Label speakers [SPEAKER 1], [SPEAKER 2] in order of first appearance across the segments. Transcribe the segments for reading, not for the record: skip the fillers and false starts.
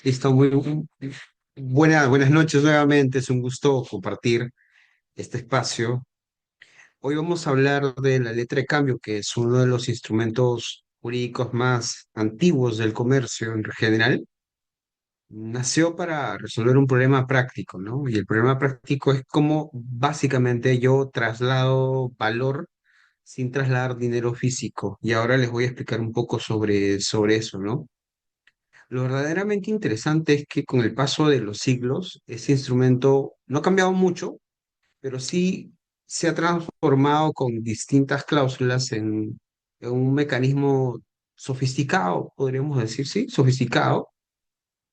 [SPEAKER 1] Listo, buenas noches nuevamente. Es un gusto compartir este espacio. Hoy vamos a hablar de la letra de cambio, que es uno de los instrumentos jurídicos más antiguos del comercio en general. Nació para resolver un problema práctico, ¿no? Y el problema práctico es cómo básicamente yo traslado valor sin trasladar dinero físico. Y ahora les voy a explicar un poco sobre eso, ¿no? Lo verdaderamente interesante es que con el paso de los siglos, ese instrumento no ha cambiado mucho, pero sí se ha transformado con distintas cláusulas en un mecanismo sofisticado, podríamos decir, sí, sofisticado,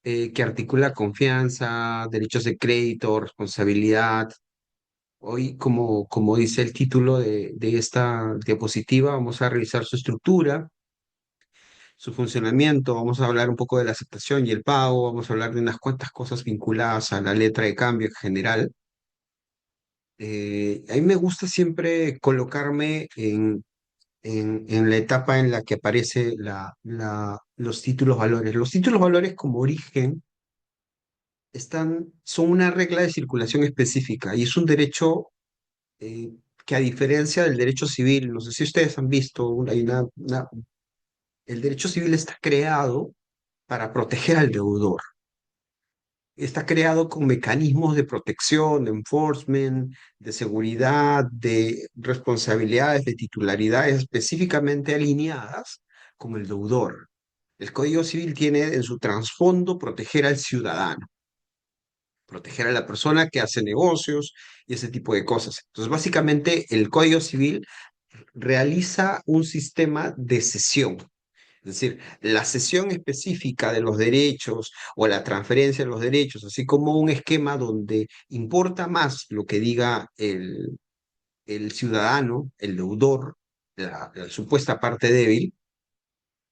[SPEAKER 1] que articula confianza, derechos de crédito, responsabilidad. Hoy, como dice el título de esta diapositiva, vamos a revisar su estructura, su funcionamiento, vamos a hablar un poco de la aceptación y el pago, vamos a hablar de unas cuantas cosas vinculadas a la letra de cambio en general. A mí me gusta siempre colocarme en la etapa en la que aparece los títulos valores. Los títulos valores como origen son una regla de circulación específica y es un derecho que a diferencia del derecho civil, no sé si ustedes han visto, el derecho civil está creado para proteger al deudor. Está creado con mecanismos de protección, de enforcement, de seguridad, de responsabilidades, de titularidades específicamente alineadas con el deudor. El Código Civil tiene en su trasfondo proteger al ciudadano, proteger a la persona que hace negocios y ese tipo de cosas. Entonces, básicamente, el Código Civil realiza un sistema de cesión. Es decir, la cesión específica de los derechos o la transferencia de los derechos, así como un esquema donde importa más lo que diga el ciudadano, el deudor, la supuesta parte débil,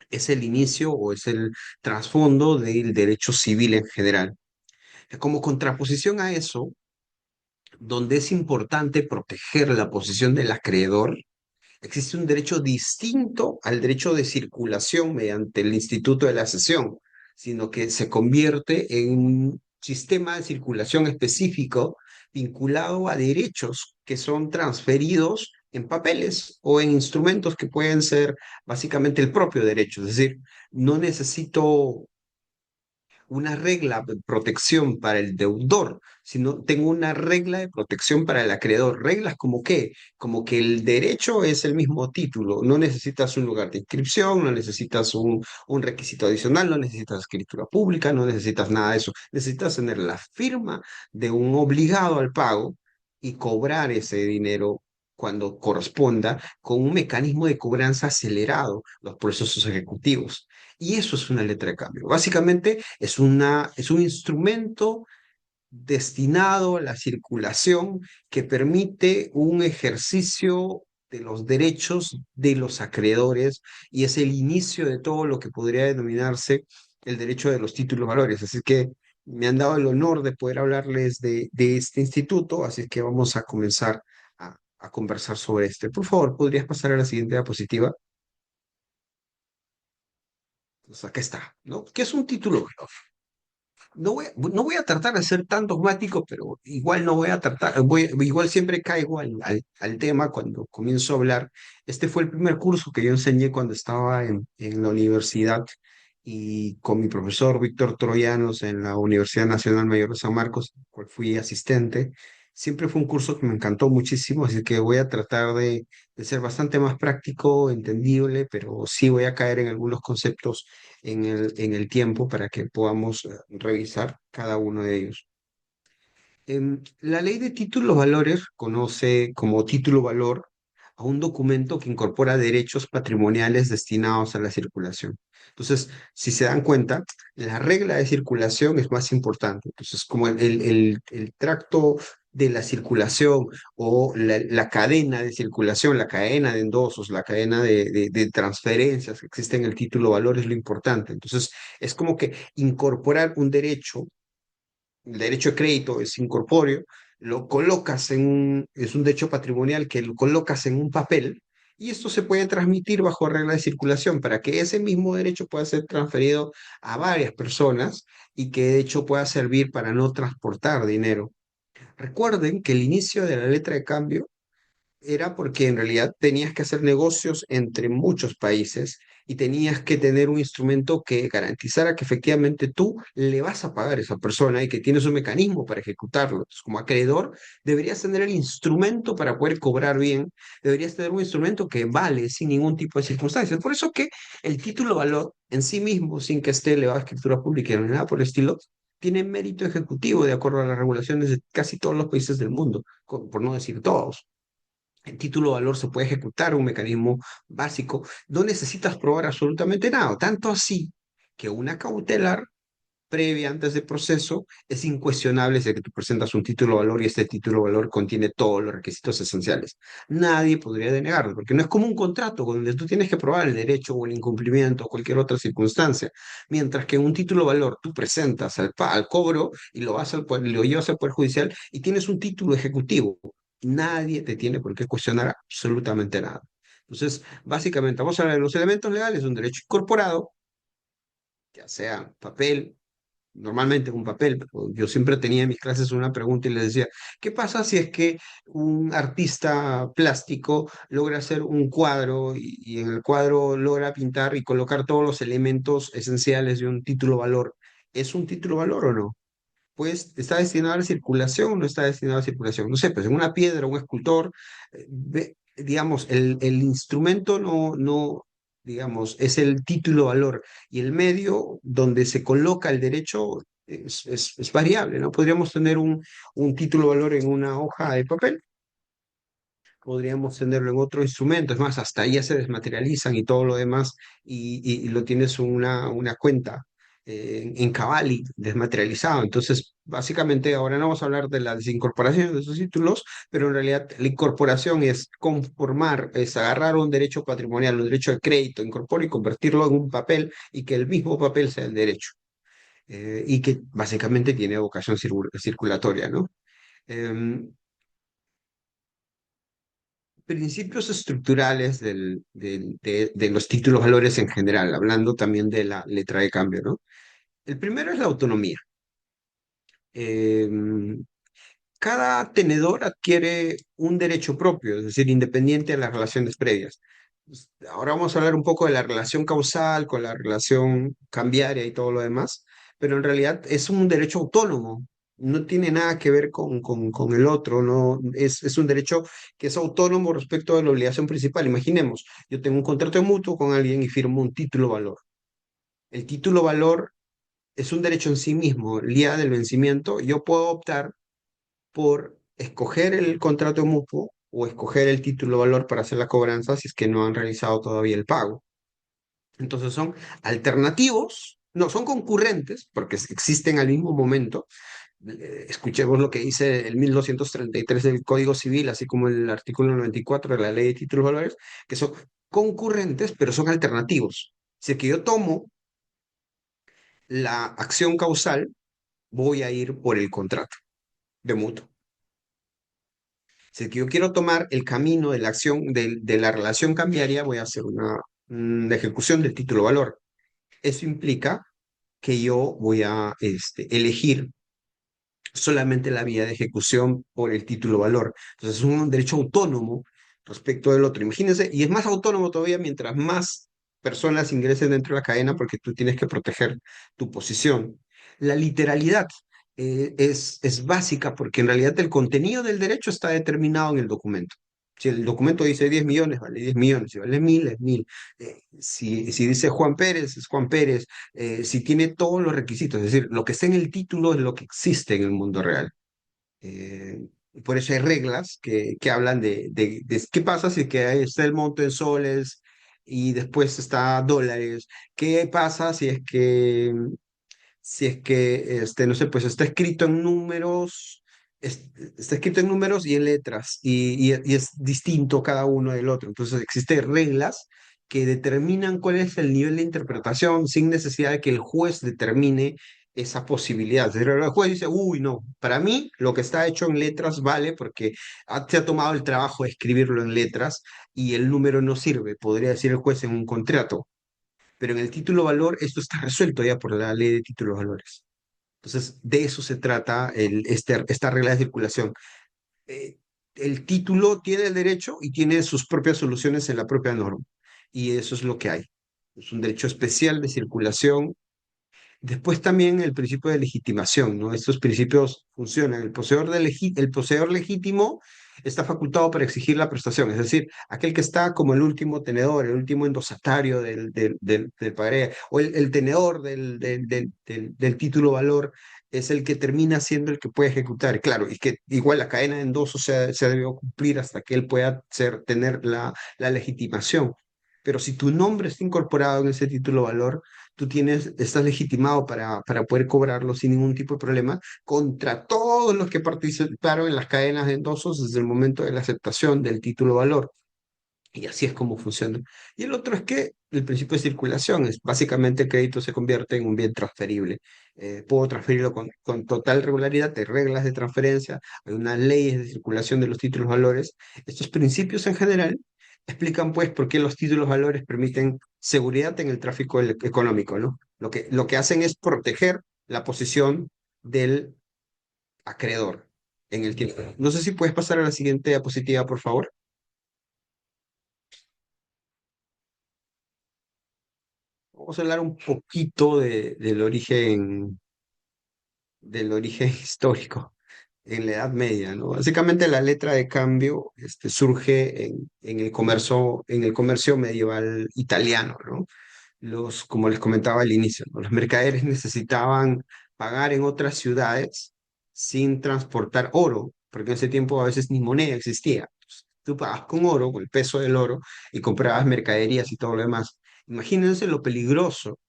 [SPEAKER 1] es el inicio o es el trasfondo del derecho civil en general. Como contraposición a eso, donde es importante proteger la posición del acreedor, existe un derecho distinto al derecho de circulación mediante el instituto de la cesión, sino que se convierte en un sistema de circulación específico vinculado a derechos que son transferidos en papeles o en instrumentos que pueden ser básicamente el propio derecho. Es decir, no necesito una regla de protección para el deudor, sino tengo una regla de protección para el acreedor. Reglas como qué, como que el derecho es el mismo título, no necesitas un lugar de inscripción, no necesitas un requisito adicional, no necesitas escritura pública, no necesitas nada de eso. Necesitas tener la firma de un obligado al pago y cobrar ese dinero cuando corresponda, con un mecanismo de cobranza acelerado, los procesos ejecutivos. Y eso es una letra de cambio. Básicamente es un instrumento destinado a la circulación que permite un ejercicio de los derechos de los acreedores y es el inicio de todo lo que podría denominarse el derecho de los títulos valores. Así que me han dado el honor de poder hablarles de este instituto, así que vamos a comenzar a conversar sobre este. Por favor, ¿podrías pasar a la siguiente diapositiva? Pues acá está, ¿no? ¿Qué es un título valor? No voy a tratar de ser tan dogmático, pero igual no voy a tratar, igual siempre caigo al tema cuando comienzo a hablar. Este fue el primer curso que yo enseñé cuando estaba en la universidad y con mi profesor Víctor Troyanos en la Universidad Nacional Mayor de San Marcos, cual fui asistente. Siempre fue un curso que me encantó muchísimo, así que voy a tratar de ser bastante más práctico, entendible, pero sí voy a caer en algunos conceptos en el tiempo para que podamos revisar cada uno de ellos. La ley de títulos valores conoce como título valor a un documento que incorpora derechos patrimoniales destinados a la circulación. Entonces, si se dan cuenta, la regla de circulación es más importante. Entonces, como el tracto de la circulación o la cadena de circulación, la cadena de endosos, la cadena de transferencias que existe en el título valor es lo importante. Entonces, es como que incorporar un derecho, el derecho de crédito es incorpóreo, lo colocas es un derecho patrimonial que lo colocas en un papel Y esto se puede transmitir bajo regla de circulación para que ese mismo derecho pueda ser transferido a varias personas y que de hecho pueda servir para no transportar dinero. Recuerden que el inicio de la letra de cambio era porque en realidad tenías que hacer negocios entre muchos países y tenías que tener un instrumento que garantizara que efectivamente tú le vas a pagar a esa persona y que tienes un mecanismo para ejecutarlo. Entonces, como acreedor, deberías tener el instrumento para poder cobrar bien, deberías tener un instrumento que vale sin ningún tipo de circunstancias. Por eso que el título valor en sí mismo, sin que esté elevado a escritura pública ni nada por el estilo, tiene mérito ejecutivo de acuerdo a las regulaciones de casi todos los países del mundo, por no decir todos. El título de valor se puede ejecutar, un mecanismo básico. No necesitas probar absolutamente nada. Tanto así que una cautelar previa antes del proceso es incuestionable si que tú presentas un título de valor y este título de valor contiene todos los requisitos esenciales. Nadie podría denegarlo, porque no es como un contrato donde tú tienes que probar el derecho o el incumplimiento o cualquier otra circunstancia. Mientras que en un título de valor tú presentas al cobro y lo llevas al Poder Judicial y tienes un título ejecutivo. Nadie te tiene por qué cuestionar absolutamente nada. Entonces, básicamente, vamos a hablar de los elementos legales de un derecho incorporado, ya sea papel, normalmente un papel, pero yo siempre tenía en mis clases una pregunta y les decía, ¿qué pasa si es que un artista plástico logra hacer un cuadro y en el cuadro logra pintar y colocar todos los elementos esenciales de un título valor? ¿Es un título valor o no? Pues está destinado a la circulación o no está destinado a la circulación. No sé, pues en una piedra, un escultor, digamos, el instrumento no, digamos, es el título valor y el medio donde se coloca el derecho es variable, ¿no? Podríamos tener un título valor en una hoja de papel, podríamos tenerlo en otro instrumento, es más, hasta ahí ya se desmaterializan y todo lo demás, y lo tienes una cuenta en Cavalli desmaterializado. Entonces, básicamente, ahora no vamos a hablar de la desincorporación de esos títulos, pero en realidad la incorporación es conformar, es agarrar un derecho patrimonial, un derecho de crédito, incorporar y convertirlo en un papel y que el mismo papel sea el derecho. Y que básicamente tiene vocación circulatoria, ¿no? Em, Principios estructurales de los títulos valores en general, hablando también de la letra de cambio, ¿no? El primero es la autonomía. Eh, Cada tenedor adquiere un derecho propio, es decir, independiente de las relaciones previas. Pues, ahora vamos a hablar un poco de la relación causal con la relación cambiaria y todo lo demás, pero en realidad es un derecho autónomo, no tiene nada que ver con el otro, no, es un derecho que es autónomo respecto de la obligación principal. Imaginemos, yo tengo un contrato de mutuo con alguien y firmo un título valor. El título valor es un derecho en sí mismo, el día del vencimiento, yo puedo optar por escoger el contrato mutuo o escoger el título valor para hacer la cobranza si es que no han realizado todavía el pago. Entonces son alternativos, no, son concurrentes porque existen al mismo momento. Escuchemos lo que dice el 1233 del Código Civil, así como el artículo 94 de la Ley de Títulos Valores, que son concurrentes, pero son alternativos. Si es que yo tomo la acción causal, voy a ir por el contrato de mutuo. Si yo quiero tomar el camino de la acción, de la relación cambiaria, voy a hacer una ejecución del título valor. Eso implica que yo voy a elegir solamente la vía de ejecución por el título valor. Entonces es un derecho autónomo respecto del otro. Imagínense, y es más autónomo todavía mientras más personas ingresen dentro de la cadena porque tú tienes que proteger tu posición. La literalidad es básica porque en realidad el contenido del derecho está determinado en el documento. Si el documento dice 10 millones, vale 10 millones. Si vale 1000, es 1000. Si dice Juan Pérez, es Juan Pérez. Si tiene todos los requisitos, es decir, lo que está en el título es lo que existe en el mundo real. Y por eso hay reglas que hablan de qué pasa si es que ahí está el monto en soles y después está dólares. ¿Qué pasa si es que no sé, pues está escrito en números, está escrito en números y en letras, y es distinto cada uno del otro? Entonces existen reglas que determinan cuál es el nivel de interpretación sin necesidad de que el juez determine, esa posibilidad. El juez dice, uy, no, para mí lo que está hecho en letras vale porque se ha tomado el trabajo de escribirlo en letras y el número no sirve, podría decir el juez en un contrato. Pero en el título valor esto está resuelto ya por la ley de títulos valores. Entonces, de eso se trata esta regla de circulación. eh, el título tiene el derecho y tiene sus propias soluciones en la propia norma. Y eso es lo que hay. Es un derecho especial de circulación. Después también el principio de legitimación, ¿no? Estos principios funcionan. El poseedor legítimo está facultado para exigir la prestación, es decir, aquel que está como el último tenedor, el último endosatario del pagaré, o el tenedor del título valor, es el que termina siendo el que puede ejecutar. Claro, y que igual la cadena de endoso se debió cumplir hasta que él pueda tener la legitimación. Pero si tu nombre está incorporado en ese título valor, estás legitimado para poder cobrarlo sin ningún tipo de problema contra todos los que participaron en las cadenas de endosos desde el momento de la aceptación del título valor. Y así es como funciona. Y el otro es que el principio de circulación es básicamente el crédito se convierte en un bien transferible. Puedo transferirlo con total regularidad, hay reglas de transferencia, hay unas leyes de circulación de los títulos valores. Estos principios en general explican pues por qué los títulos valores permiten seguridad en el tráfico económico, ¿no? Lo que hacen es proteger la posición del acreedor en el tiempo. No sé si puedes pasar a la siguiente diapositiva, por favor. Vamos a hablar un poquito del origen histórico en la Edad Media, ¿no? Básicamente la letra de cambio surge en el comercio medieval italiano, ¿no? Como les comentaba al inicio, ¿no? Los mercaderes necesitaban pagar en otras ciudades sin transportar oro, porque en ese tiempo a veces ni moneda existía. Entonces, tú pagas con oro, con el peso del oro, y comprabas mercaderías y todo lo demás. Imagínense lo peligroso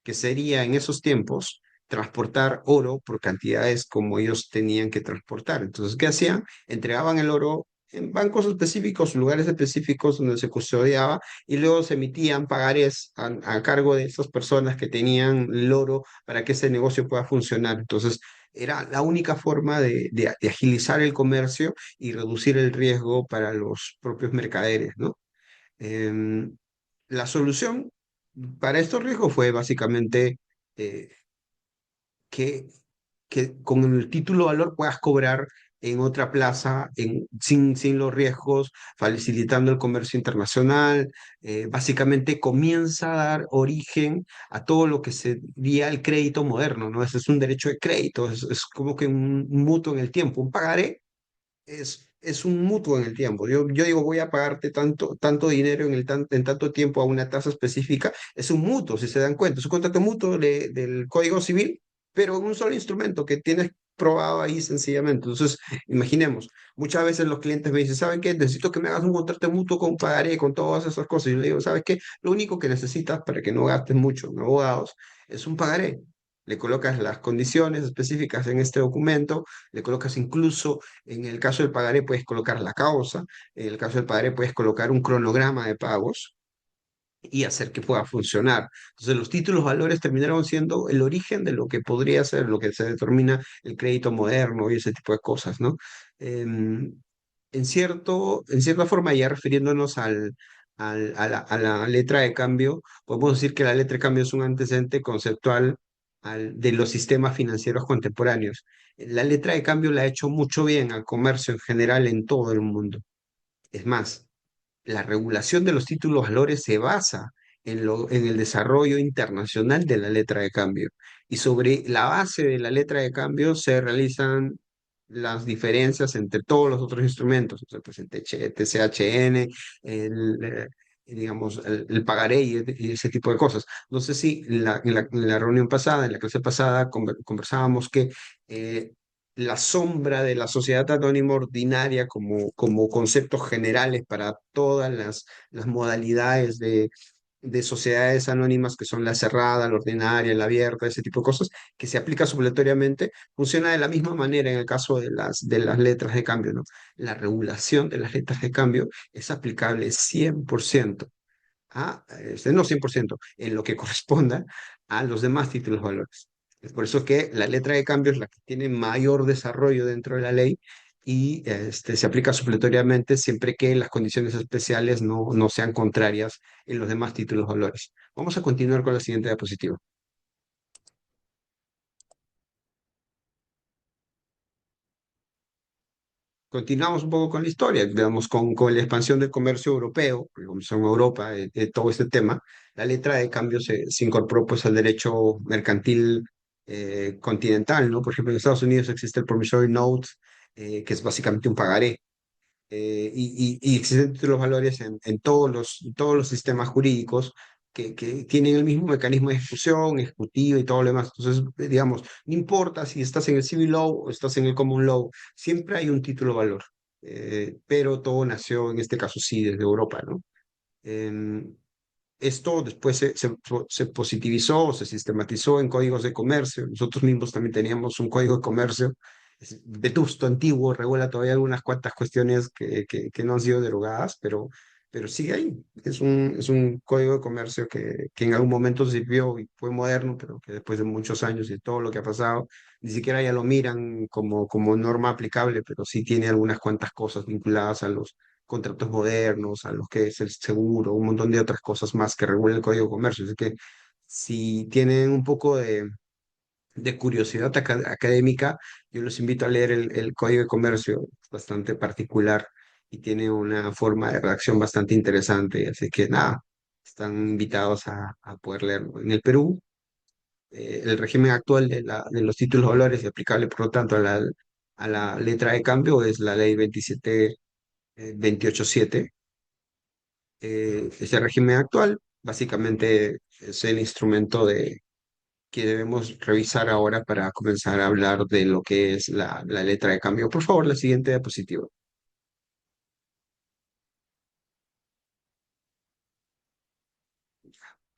[SPEAKER 1] que sería en esos tiempos transportar oro por cantidades como ellos tenían que transportar. Entonces, ¿qué hacían? Entregaban el oro en bancos específicos, lugares específicos donde se custodiaba y luego se emitían pagarés a cargo de esas personas que tenían el oro para que ese negocio pueda funcionar. Entonces, era la única forma de agilizar el comercio y reducir el riesgo para los propios mercaderes, ¿no? Em, la solución para estos riesgos fue básicamente eh, que, que con el título valor puedas cobrar en otra plaza sin los riesgos, facilitando el comercio internacional. Básicamente comienza a dar origen a todo lo que sería el crédito moderno, ¿no? Ese es un derecho de crédito, es como que un mutuo en el tiempo, un pagaré es un mutuo en el tiempo. Yo digo, voy a pagarte tanto dinero en tanto tiempo a una tasa específica. Es un mutuo, si se dan cuenta. Es un contrato mutuo del Código Civil, pero en un solo instrumento que tienes probado ahí sencillamente. Entonces, imaginemos, muchas veces los clientes me dicen, ¿saben qué? Necesito que me hagas un contrato mutuo con pagaré, con todas esas cosas. Y yo le digo, ¿sabes qué? Lo único que necesitas para que no gastes mucho en abogados es un pagaré. Le colocas las condiciones específicas en este documento, le colocas incluso en el caso del pagaré puedes colocar la causa, en el caso del pagaré puedes colocar un cronograma de pagos y hacer que pueda funcionar. Entonces los títulos valores terminaron siendo el origen de lo que podría ser, lo que se determina el crédito moderno y ese tipo de cosas, ¿no? En cierta forma, ya refiriéndonos a la letra de cambio, podemos decir que la letra de cambio es un antecedente conceptual de los sistemas financieros contemporáneos. La letra de cambio le ha hecho mucho bien al comercio en general en todo el mundo. Es más, la regulación de los títulos valores se basa en el desarrollo internacional de la letra de cambio. Y sobre la base de la letra de cambio se realizan las diferencias entre todos los otros instrumentos, o sea, pues el TCHN, digamos, el pagaré y ese tipo de cosas. No sé si en la reunión pasada, en la clase pasada, conversábamos que la sombra de la sociedad anónima ordinaria como conceptos generales para todas las modalidades de sociedades anónimas que son la cerrada, la ordinaria, la abierta, ese tipo de cosas, que se aplica supletoriamente, funciona de la misma manera en el caso de las letras de cambio, ¿no? La regulación de las letras de cambio es aplicable 100% no 100%, en lo que corresponda a los demás títulos valores. Es por eso que la letra de cambio es la que tiene mayor desarrollo dentro de la ley y se aplica supletoriamente siempre que las condiciones especiales no sean contrarias en los demás títulos valores. Vamos a continuar con la siguiente diapositiva. Continuamos un poco con la historia, digamos, con la expansión del comercio europeo, la Comisión Europa, todo este tema, la letra de cambio se incorporó pues al derecho mercantil continental, ¿no? Por ejemplo, en Estados Unidos existe el promissory note, que es básicamente un pagaré, y existen los valores en todos los sistemas jurídicos que tienen el mismo mecanismo de ejecución, ejecutiva y todo lo demás. Entonces, digamos, no importa si estás en el civil law o estás en el common law, siempre hay un título valor. Pero todo nació, en este caso sí, desde Europa, ¿no? Em, Esto después se positivizó, se sistematizó en códigos de comercio. Nosotros mismos también teníamos un código de comercio vetusto, antiguo, regula todavía algunas cuantas cuestiones que no han sido derogadas, pero sigue ahí. Es un código de comercio que en algún momento sirvió y fue moderno, pero que después de muchos años y todo lo que ha pasado, ni siquiera ya lo miran como norma aplicable, pero sí tiene algunas cuantas cosas vinculadas a los contratos modernos, a los que es el seguro, un montón de otras cosas más que regula el Código de Comercio. Así que si tienen un poco de curiosidad académica, yo los invito a leer el Código de Comercio, es bastante particular y tiene una forma de redacción bastante interesante. Así que nada, están invitados a poder leerlo. En el Perú, el régimen actual de los títulos valores y aplicable, por lo tanto, a la letra de cambio es la ley 287. Ese régimen actual básicamente es el instrumento que debemos revisar ahora para comenzar a hablar de lo que es la letra de cambio. Por favor, la siguiente diapositiva.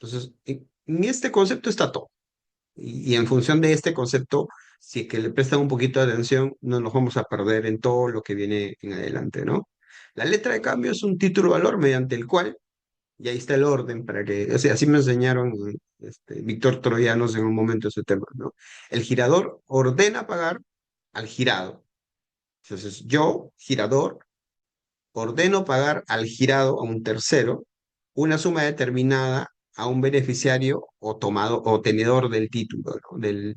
[SPEAKER 1] Entonces, en este concepto está todo. Y en función de este concepto, si es que le prestan un poquito de atención, no nos vamos a perder en todo lo que viene en adelante, ¿no? La letra de cambio es un título valor mediante el cual, y ahí está el orden para que, o sea, así me enseñaron Víctor Troyanos en un momento ese tema, ¿no? El girador ordena pagar al girado. Entonces, yo, girador, ordeno pagar al girado, a un tercero, una suma determinada a un beneficiario o tomado o tenedor del título, ¿no? El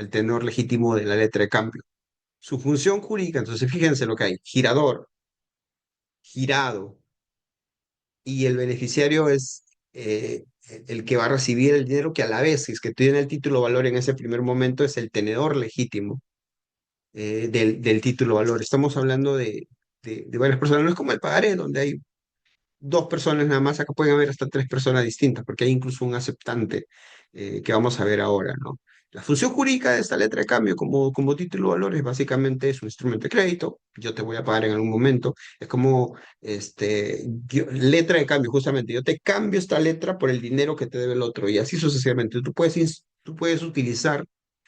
[SPEAKER 1] tenor legítimo de la letra de cambio. Su función jurídica, entonces fíjense lo que hay, girador, girado, y el beneficiario es el que va a recibir el dinero, que a la vez, si es que tiene el título valor en ese primer momento, es el tenedor legítimo del título valor. Estamos hablando de varias personas, no es como el pagaré, donde hay dos personas nada más, acá pueden haber hasta tres personas distintas, porque hay incluso un aceptante que vamos a ver ahora, ¿no? La función jurídica de esta letra de cambio como título de valores básicamente es un instrumento de crédito, yo te voy a pagar en algún momento, es como letra de cambio, justamente, yo te cambio esta letra por el dinero que te debe el otro, y así sucesivamente. Tú puedes utilizar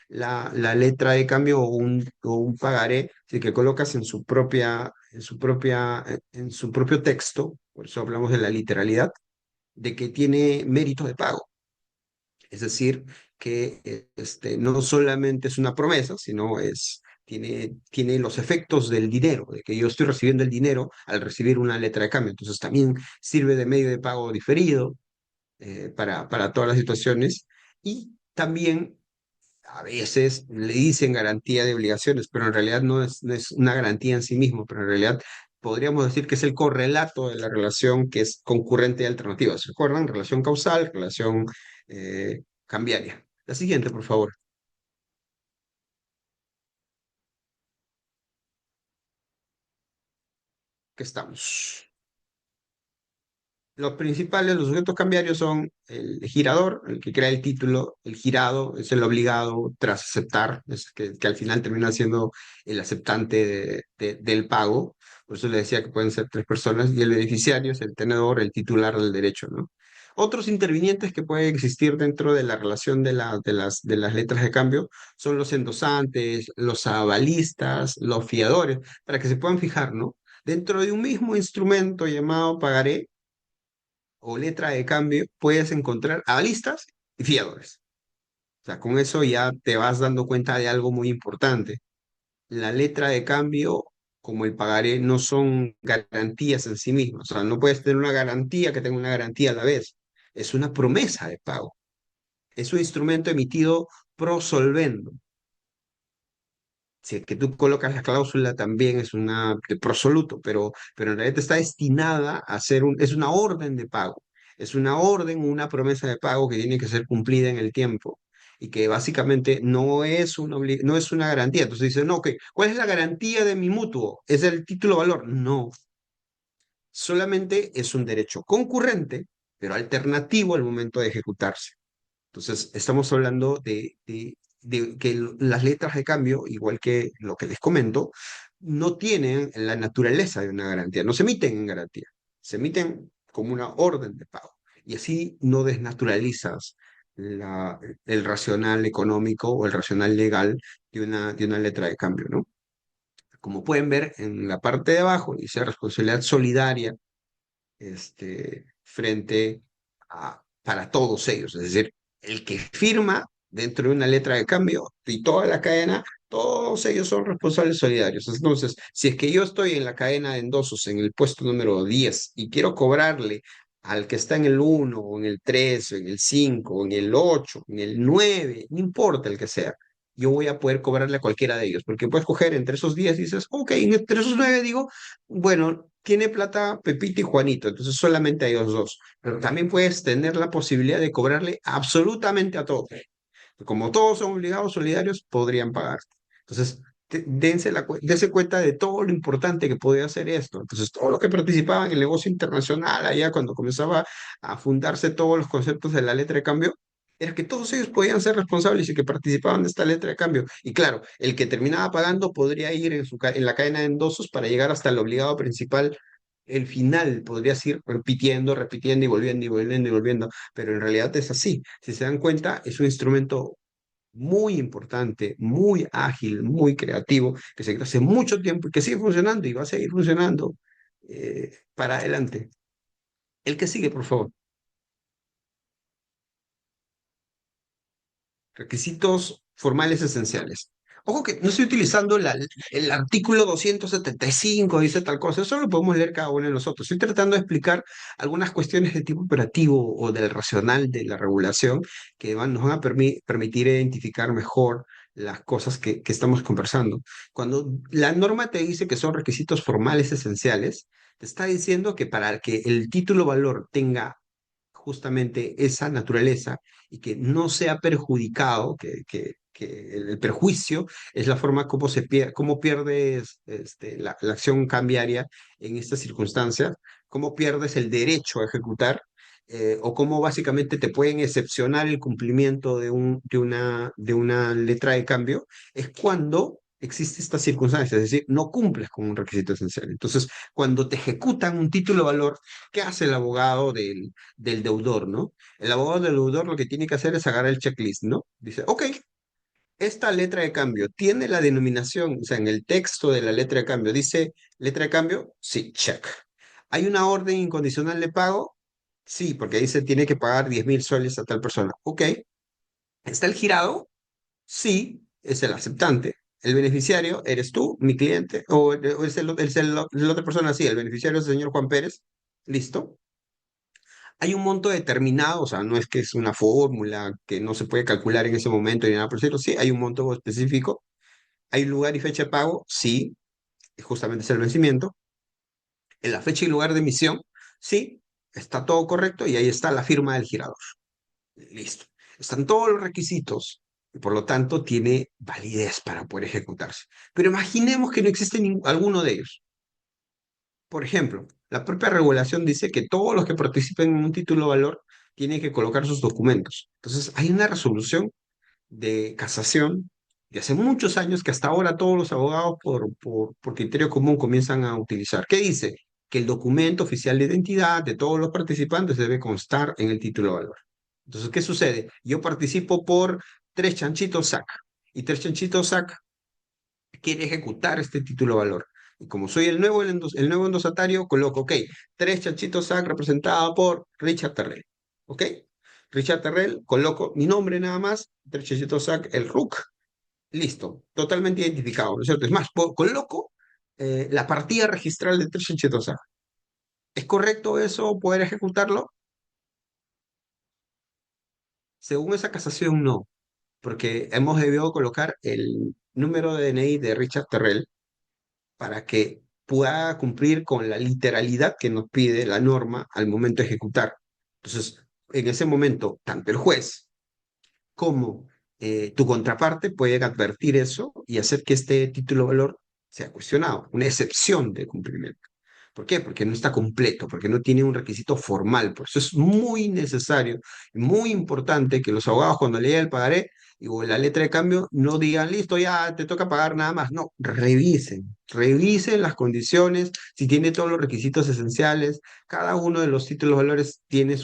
[SPEAKER 1] la letra de cambio o un pagaré, si que colocas en su propio texto, por eso hablamos de la literalidad, de que tiene méritos de pago. Es decir, que no solamente es una promesa, sino tiene los efectos del dinero, de que yo estoy recibiendo el dinero al recibir una letra de cambio. Entonces también sirve de medio de pago diferido para todas las situaciones y también a veces le dicen garantía de obligaciones, pero en realidad no es una garantía en sí mismo, pero en realidad podríamos decir que es el correlato de la relación que es concurrente y alternativa. ¿Se acuerdan? Relación causal, relación cambiaria. La siguiente, por favor. ¿Qué estamos? Los principales, los sujetos cambiarios son el girador, el que crea el título, el girado es el obligado tras aceptar, que al final termina siendo el aceptante del pago. Por eso le decía que pueden ser tres personas, y el beneficiario es el tenedor, el titular del derecho, ¿no? Otros intervinientes que pueden existir dentro de la relación de las letras de cambio son los endosantes, los avalistas, los fiadores, para que se puedan fijar, ¿no? Dentro de un mismo instrumento llamado pagaré, o letra de cambio, puedes encontrar avalistas y fiadores. O sea, con eso ya te vas dando cuenta de algo muy importante. La letra de cambio, como el pagaré, no son garantías en sí mismas. O sea, no puedes tener una garantía que tenga una garantía a la vez. Es una promesa de pago. Es un instrumento emitido pro solvendo. Si es que tú colocas la cláusula también es una de prosoluto, pero en realidad está destinada a ser es una orden de pago. Es una orden, una promesa de pago que tiene que ser cumplida en el tiempo y que básicamente no es no es una garantía. Entonces dice, no, ok, ¿cuál es la garantía de mi mutuo? ¿Es el título valor? No, solamente es un derecho concurrente, pero alternativo al momento de ejecutarse. Entonces, estamos hablando de que las letras de cambio, igual que lo que les comento, no tienen la naturaleza de una garantía, no se emiten en garantía, se emiten como una orden de pago. Y así no desnaturalizas el racional económico o el racional legal de una letra de cambio, ¿no? Como pueden ver en la parte de abajo, dice responsabilidad solidaria frente para todos ellos. Es decir, el que firma dentro de una letra de cambio y toda la cadena, todos ellos son responsables solidarios. Entonces, si es que yo estoy en la cadena de endosos en el puesto número 10 y quiero cobrarle al que está en el 1 o en el 3 o en el 5 o en el 8 en el 9 no importa el que sea, yo voy a poder cobrarle a cualquiera de ellos, porque puedes coger entre esos 10 y dices, ok, entre esos 9 digo, bueno, tiene plata Pepito y Juanito, entonces solamente a ellos dos. Pero también puedes tener la posibilidad de cobrarle absolutamente a todos. Como todos son obligados solidarios, podrían pagar. Entonces, dense cuenta de todo lo importante que podía hacer esto. Entonces, todos los que participaban en el negocio internacional, allá cuando comenzaba a fundarse todos los conceptos de la letra de cambio, era que todos ellos podían ser responsables y que participaban de esta letra de cambio. Y claro, el que terminaba pagando podría ir en la cadena de endosos para llegar hasta el obligado principal. El final podrías ir repitiendo, repitiendo y volviendo y volviendo y volviendo, pero en realidad es así. Si se dan cuenta, es un instrumento muy importante, muy ágil, muy creativo, que se creó hace mucho tiempo y que sigue funcionando y va a seguir funcionando para adelante. El que sigue, por favor. Requisitos formales esenciales. Ojo que no estoy utilizando el artículo 275, dice tal cosa, eso lo podemos leer cada uno de nosotros. Estoy tratando de explicar algunas cuestiones de tipo operativo o del racional de la regulación que nos van a permitir identificar mejor las cosas que estamos conversando. Cuando la norma te dice que son requisitos formales esenciales, te está diciendo que para que el título valor tenga justamente esa naturaleza y que no sea perjudicado, que el perjuicio es la forma como cómo pierdes la acción cambiaria en estas circunstancias, cómo pierdes el derecho a ejecutar. O cómo básicamente te pueden excepcionar el cumplimiento de una letra de cambio, es cuando existe esta circunstancia, es decir, no cumples con un requisito esencial. Entonces, cuando te ejecutan un título de valor, ¿qué hace el abogado del deudor, ¿no? El abogado del deudor lo que tiene que hacer es agarrar el checklist, ¿no? Dice, ok, esta letra de cambio tiene la denominación, o sea, en el texto de la letra de cambio, dice letra de cambio, sí, check. ¿Hay una orden incondicional de pago? Sí, porque dice tiene que pagar 10.000 soles a tal persona. Ok. ¿Está el girado? Sí, es el aceptante. El beneficiario eres tú, mi cliente, o la otra persona, sí, el beneficiario es el señor Juan Pérez. Listo. Hay un monto determinado, o sea, no es que es una fórmula que no se puede calcular en ese momento ni nada por el estilo, sí, hay un monto específico. Hay lugar y fecha de pago, sí, justamente es el vencimiento. En la fecha y lugar de emisión, sí, está todo correcto y ahí está la firma del girador. Listo. Están todos los requisitos y por lo tanto tiene validez para poder ejecutarse. Pero imaginemos que no existe alguno de ellos. Por ejemplo, la propia regulación dice que todos los que participen en un título de valor tienen que colocar sus documentos. Entonces, hay una resolución de casación de hace muchos años que hasta ahora todos los abogados por criterio común comienzan a utilizar. ¿Qué dice? Que el documento oficial de identidad de todos los participantes debe constar en el título de valor. Entonces, ¿qué sucede? Yo participo por Tres Chanchitos SAC y Tres Chanchitos SAC quiere ejecutar este título de valor. Y como soy el nuevo endosatario, coloco, ok, Tres Chanchitos SAC representado por Richard Terrell. ¿Ok? Richard Terrell, coloco mi nombre nada más, Treche Tosak, el RUC, listo, totalmente identificado, ¿no es cierto? Es más, coloco la partida registral de Treche Tosak. ¿Es correcto eso, poder ejecutarlo? Según esa casación, no, porque hemos debido colocar el número de DNI de Richard Terrell para que pueda cumplir con la literalidad que nos pide la norma al momento de ejecutar. Entonces, en ese momento, tanto el juez como tu contraparte pueden advertir eso y hacer que este título de valor sea cuestionado, una excepción de cumplimiento. ¿Por qué? Porque no está completo, porque no tiene un requisito formal. Por eso es muy necesario, muy importante que los abogados cuando lean el pagaré o la letra de cambio no digan, listo, ya te toca pagar nada más. No, revisen las condiciones, si tiene todos los requisitos esenciales. Cada uno de los títulos de valores tiene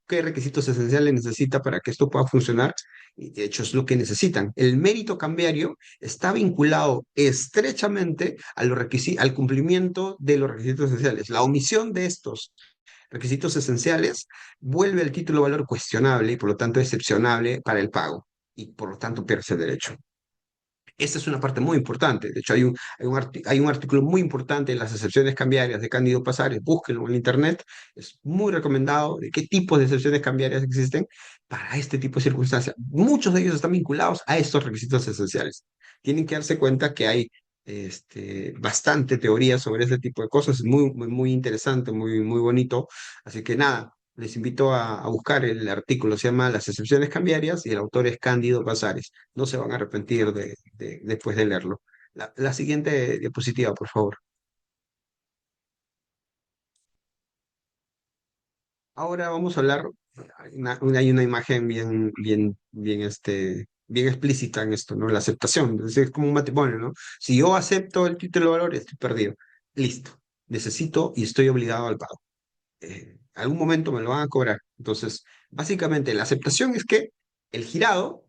[SPEAKER 1] qué requisitos esenciales necesita para que esto pueda funcionar. Y de hecho es lo que necesitan. El mérito cambiario está vinculado estrechamente a al cumplimiento de los requisitos esenciales. La omisión de estos requisitos esenciales vuelve el título de valor cuestionable y por lo tanto excepcionable para el pago y por lo tanto pierde ese derecho. Esta es una parte muy importante. De hecho, hay un artículo muy importante en las excepciones cambiarias de Cándido Pasares. Búsquenlo en internet. Es muy recomendado de qué tipos de excepciones cambiarias existen para este tipo de circunstancias. Muchos de ellos están vinculados a estos requisitos esenciales. Tienen que darse cuenta que hay bastante teoría sobre este tipo de cosas. Es muy interesante, muy bonito. Así que nada, les invito a buscar el artículo. Se llama Las excepciones cambiarias y el autor es Cándido Pasares. No se van a arrepentir después de leerlo. La siguiente diapositiva, por favor. Ahora vamos a hablar, hay una imagen bien explícita en esto, ¿no? La aceptación, es como un matrimonio, ¿no? Si yo acepto el título de valor, estoy perdido. Listo, necesito y estoy obligado al pago. Algún momento me lo van a cobrar. Entonces, básicamente, la aceptación es que el girado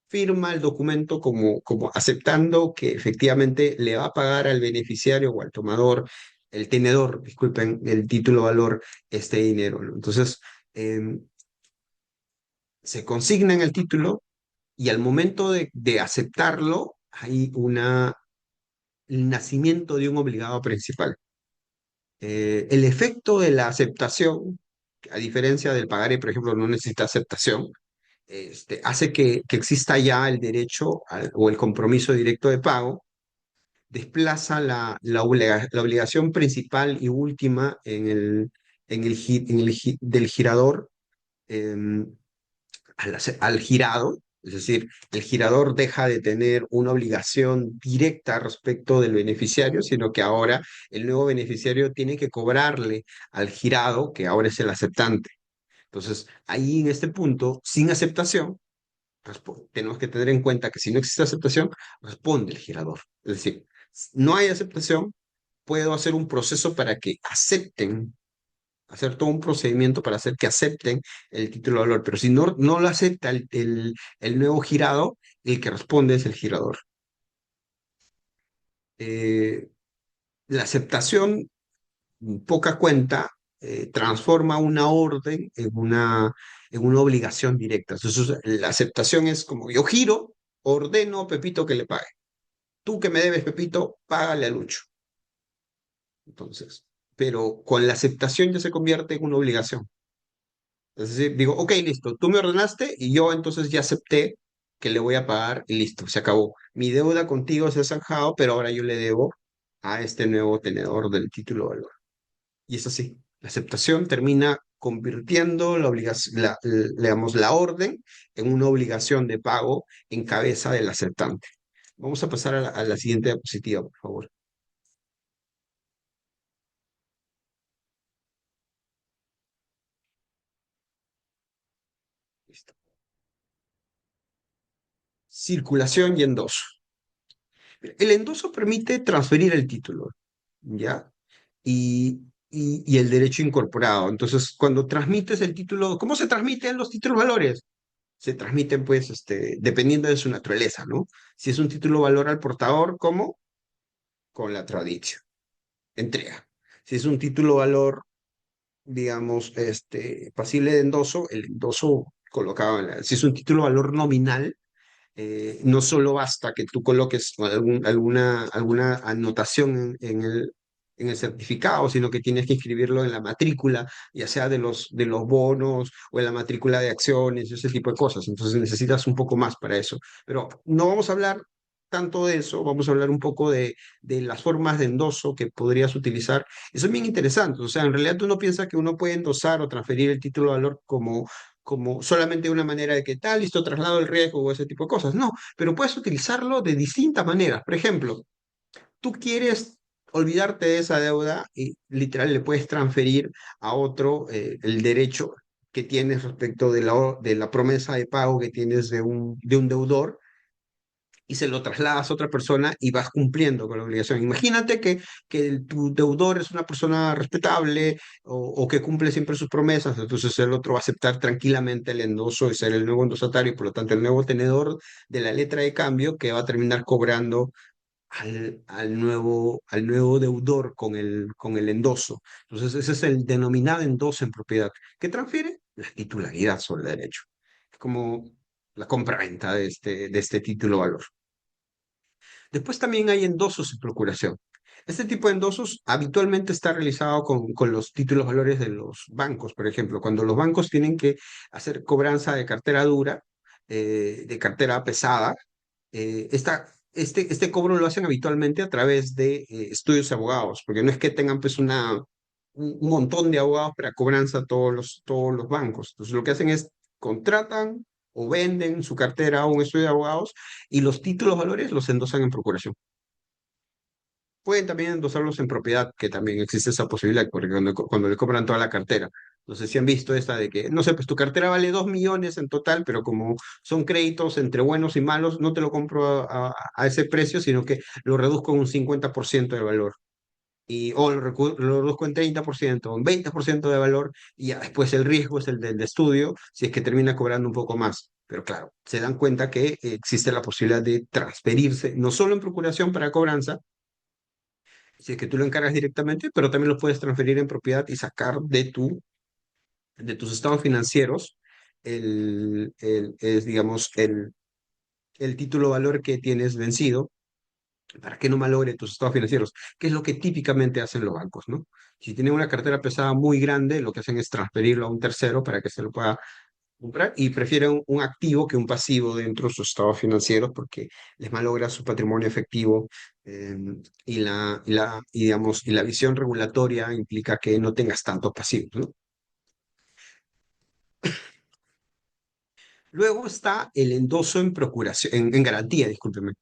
[SPEAKER 1] firma el documento como aceptando que efectivamente le va a pagar al beneficiario o al tomador, el tenedor, disculpen, el título de valor, este dinero, ¿no? Entonces, se consigna en el título y al momento de aceptarlo hay el nacimiento de un obligado principal. El efecto de la aceptación, a diferencia del pagaré, por ejemplo, no necesita aceptación, hace que exista ya el derecho o el compromiso directo de pago, desplaza la obligación principal y última del girador eh, al girado, es decir, el girador deja de tener una obligación directa respecto del beneficiario, sino que ahora el nuevo beneficiario tiene que cobrarle al girado, que ahora es el aceptante. Entonces, ahí en este punto, sin aceptación, tenemos que tener en cuenta que si no existe aceptación, responde el girador. Es decir, no hay aceptación, puedo hacer un proceso para que acepten, hacer todo un procedimiento para hacer que acepten el título de valor, pero si no lo acepta el nuevo girado, el que responde es el girador. Eh, la aceptación, poca cuenta, transforma una orden en una obligación directa. Entonces, la aceptación es como yo giro, ordeno a Pepito que le pague. Tú que me debes, Pepito, págale a Lucho. Entonces, pero con la aceptación ya se convierte en una obligación. Es decir, digo, ok, listo, tú me ordenaste y yo entonces ya acepté que le voy a pagar y listo, se acabó. Mi deuda contigo se ha zanjado, pero ahora yo le debo a este nuevo tenedor del título de valor. Y es así, la aceptación termina convirtiendo la obligación, digamos, la orden en una obligación de pago en cabeza del aceptante. Vamos a pasar a la siguiente diapositiva, por favor. Listo. Circulación y endoso. El endoso permite transferir el título, ¿ya? Y el derecho incorporado. Entonces, cuando transmites el título, ¿cómo se transmiten los títulos valores? Se transmiten, pues, dependiendo de su naturaleza, ¿no? Si es un título valor al portador, ¿cómo? Con la tradición, entrega. Si es un título valor digamos, pasible de endoso, el endoso colocado si es un título de valor nominal, no solo basta que tú coloques alguna anotación en el certificado, sino que tienes que inscribirlo en la matrícula, ya sea de los bonos o en la matrícula de acciones, ese tipo de cosas. Entonces necesitas un poco más para eso. Pero no vamos a hablar tanto de eso, vamos a hablar un poco de las formas de endoso que podrías utilizar. Eso es bien interesante. O sea, en realidad tú no piensas que uno puede endosar o transferir el título de valor como solamente una manera de que tal, listo, traslado el riesgo o ese tipo de cosas. No, pero puedes utilizarlo de distintas maneras. Por ejemplo, tú quieres olvidarte de esa deuda y literal le puedes transferir a otro el derecho que tienes respecto de la promesa de pago que tienes de un deudor y se lo trasladas a otra persona y vas cumpliendo con la obligación. Imagínate que tu deudor es una persona respetable o que cumple siempre sus promesas, entonces el otro va a aceptar tranquilamente el endoso y ser el nuevo endosatario, y por lo tanto el nuevo tenedor de la letra de cambio que va a terminar cobrando al nuevo deudor con el endoso. Entonces ese es el denominado endoso en propiedad. ¿Qué transfiere? La titularidad sobre el derecho. Es como la compraventa de este título valor. Después también hay endosos en procuración. Este tipo de endosos habitualmente está realizado con los títulos valores de los bancos, por ejemplo, cuando los bancos tienen que hacer cobranza de cartera dura, de cartera pesada, este cobro lo hacen habitualmente a través de estudios de abogados, porque no es que tengan pues un montón de abogados para cobranza todos los bancos. Entonces lo que hacen es contratan o venden su cartera a un estudio de abogados y los títulos valores los endosan en procuración. Pueden también endosarlos en propiedad, que también existe esa posibilidad, porque cuando le compran toda la cartera. No sé si han visto esta de que, no sé, pues tu cartera vale 2 millones en total, pero como son créditos entre buenos y malos, no te lo compro a ese precio, sino que lo reduzco en un 50% de valor. O lo reduzco en 30%, o en 20% de valor, y ya después el riesgo es el del estudio, si es que termina cobrando un poco más. Pero claro, se dan cuenta que existe la posibilidad de transferirse, no solo en procuración para cobranza, si es que tú lo encargas directamente, pero también lo puedes transferir en propiedad y sacar de tus estados financieros digamos, el título valor que tienes vencido para que no malogre tus estados financieros, que es lo que típicamente hacen los bancos, ¿no? Si tienen una cartera pesada muy grande, lo que hacen es transferirlo a un tercero para que se lo pueda comprar y prefieren un activo que un pasivo dentro de sus estados financieros porque les malogra su patrimonio efectivo eh, digamos, y la visión regulatoria implica que no tengas tantos pasivos, ¿no? Luego está el endoso en procuración, en garantía, discúlpeme.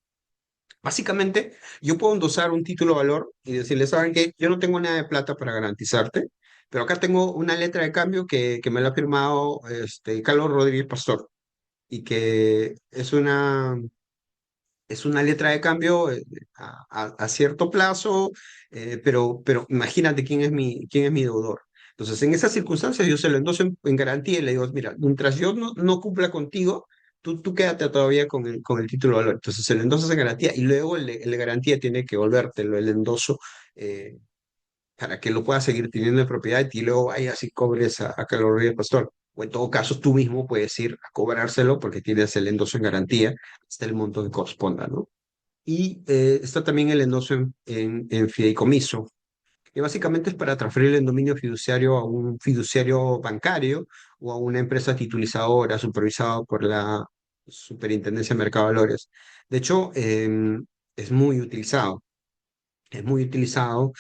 [SPEAKER 1] Básicamente, yo puedo endosar un título de valor y decirle, ¿saben qué? Yo no tengo nada de plata para garantizarte, pero acá tengo una letra de cambio que me la ha firmado Carlos Rodríguez Pastor y que es una letra de cambio a cierto plazo, pero imagínate quién es mi deudor. Entonces, en esas circunstancias, yo se lo endoso en garantía y le digo, mira, mientras yo no cumpla contigo, tú quédate todavía con el título de valor. Entonces, se lo endosas en garantía y luego el de garantía tiene que volvértelo el endoso eh, para que lo puedas seguir teniendo en propiedad y luego vayas y cobres a Carlos Rodríguez Pastor. O en todo caso, tú mismo puedes ir a cobrárselo porque tienes el endoso en garantía hasta el monto que corresponda, ¿no? Y está también el endoso en fideicomiso, que básicamente es para transferir el dominio fiduciario a un fiduciario bancario o a una empresa titulizadora supervisada por la Superintendencia de Mercado de Valores. De hecho, es muy utilizado. Es muy utilizado.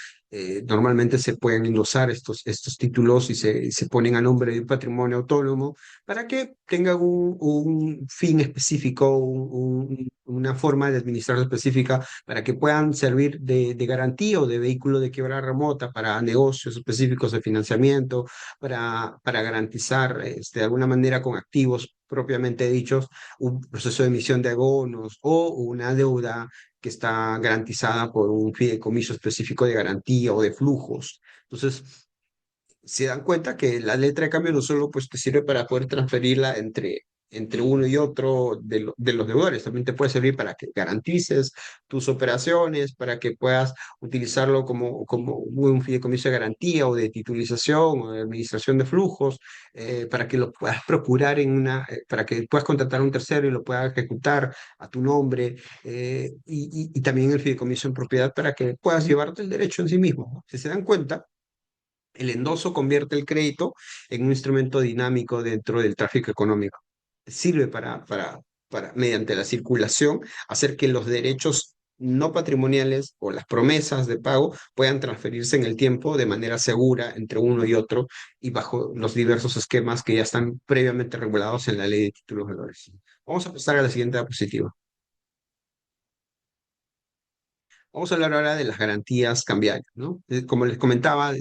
[SPEAKER 1] Normalmente se pueden endosar estos títulos y se ponen a nombre de un patrimonio autónomo para que tengan un fin específico, una forma de administrar específica, para que puedan servir de garantía o de vehículo de quiebra remota para negocios específicos de financiamiento, para garantizar de alguna manera con activos propiamente dichos un proceso de emisión de abonos o una deuda que está garantizada por un fideicomiso específico de garantía o de flujos. Entonces, se dan cuenta que la letra de cambio no solo pues, te sirve para poder transferirla entre uno y otro de los deudores. También te puede servir para que garantices tus operaciones, para que puedas utilizarlo como un fideicomiso de garantía o de titulización o de administración de flujos, para que lo puedas procurar para que puedas contratar a un tercero y lo pueda ejecutar a tu nombre, y también el fideicomiso en propiedad para que puedas llevarte el derecho en sí mismo, ¿no? Si se dan cuenta, el endoso convierte el crédito en un instrumento dinámico dentro del tráfico económico. Sirve mediante la circulación, hacer que los derechos no patrimoniales o las promesas de pago puedan transferirse en el tiempo de manera segura entre uno y otro y bajo los diversos esquemas que ya están previamente regulados en la ley de títulos de valores. Vamos a pasar a la siguiente diapositiva. Vamos a hablar ahora de las garantías cambiarias, ¿no? Como les comentaba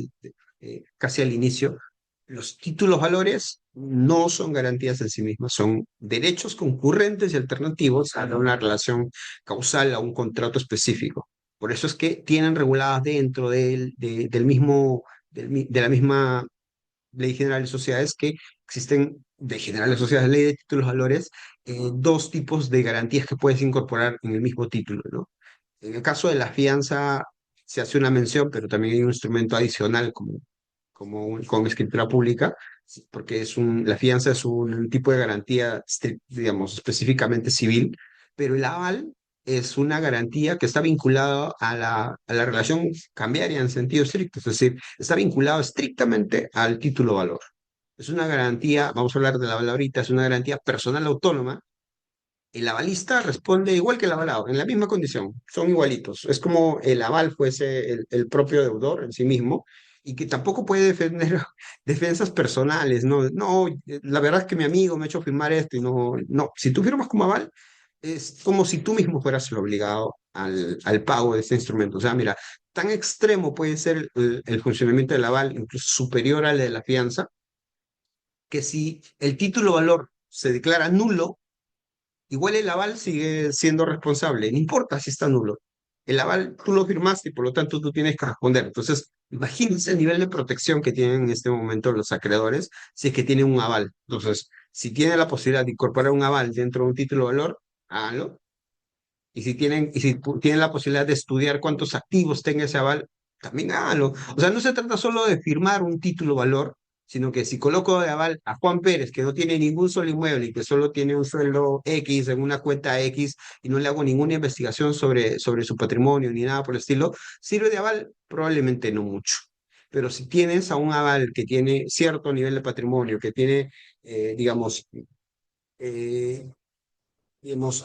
[SPEAKER 1] casi al inicio, los títulos valores no son garantías en sí mismas, son derechos concurrentes y alternativos a una relación causal, a un contrato específico. Por eso es que tienen reguladas dentro del mismo, de la misma Ley General de Sociedades que existen de General de Sociedades, Ley de Títulos Valores, dos tipos de garantías que puedes incorporar en el mismo título, ¿no? En el caso de la fianza se hace una mención, pero también hay un instrumento adicional con escritura pública, sí, porque la fianza es un tipo de garantía, digamos, específicamente civil, pero el aval es una garantía que está vinculada a la relación cambiaria en sentido estricto, es decir, está vinculado estrictamente al título valor. Es una garantía, vamos a hablar de la aval ahorita, es una garantía personal autónoma. El avalista responde igual que el avalado, en la misma condición, son igualitos. Es como el aval fuese el propio deudor en sí mismo y que tampoco puede defender defensas personales, ¿no? No, la verdad es que mi amigo me ha hecho firmar esto y no, no, si tú firmas como aval, es como si tú mismo fueras el obligado al pago de este instrumento. O sea, mira, tan extremo puede ser el funcionamiento del aval, incluso superior al de la fianza, que si el título valor se declara nulo, igual el aval sigue siendo responsable, no importa si está nulo. El aval tú lo firmaste y por lo tanto tú tienes que responder. Entonces, imagínense el nivel de protección que tienen en este momento los acreedores si es que tienen un aval. Entonces, si tienen la posibilidad de incorporar un aval dentro de un título de valor, háganlo. Y si tienen la posibilidad de estudiar cuántos activos tenga ese aval, también háganlo. O sea, no se trata solo de firmar un título valor, sino que si coloco de aval a Juan Pérez, que no tiene ningún solo inmueble y que solo tiene un sueldo X en una cuenta X y no le hago ninguna investigación sobre su patrimonio ni nada por el estilo, ¿sirve de aval? Probablemente no mucho. Pero si tienes a un aval que tiene cierto nivel de patrimonio, que tiene, digamos, eh,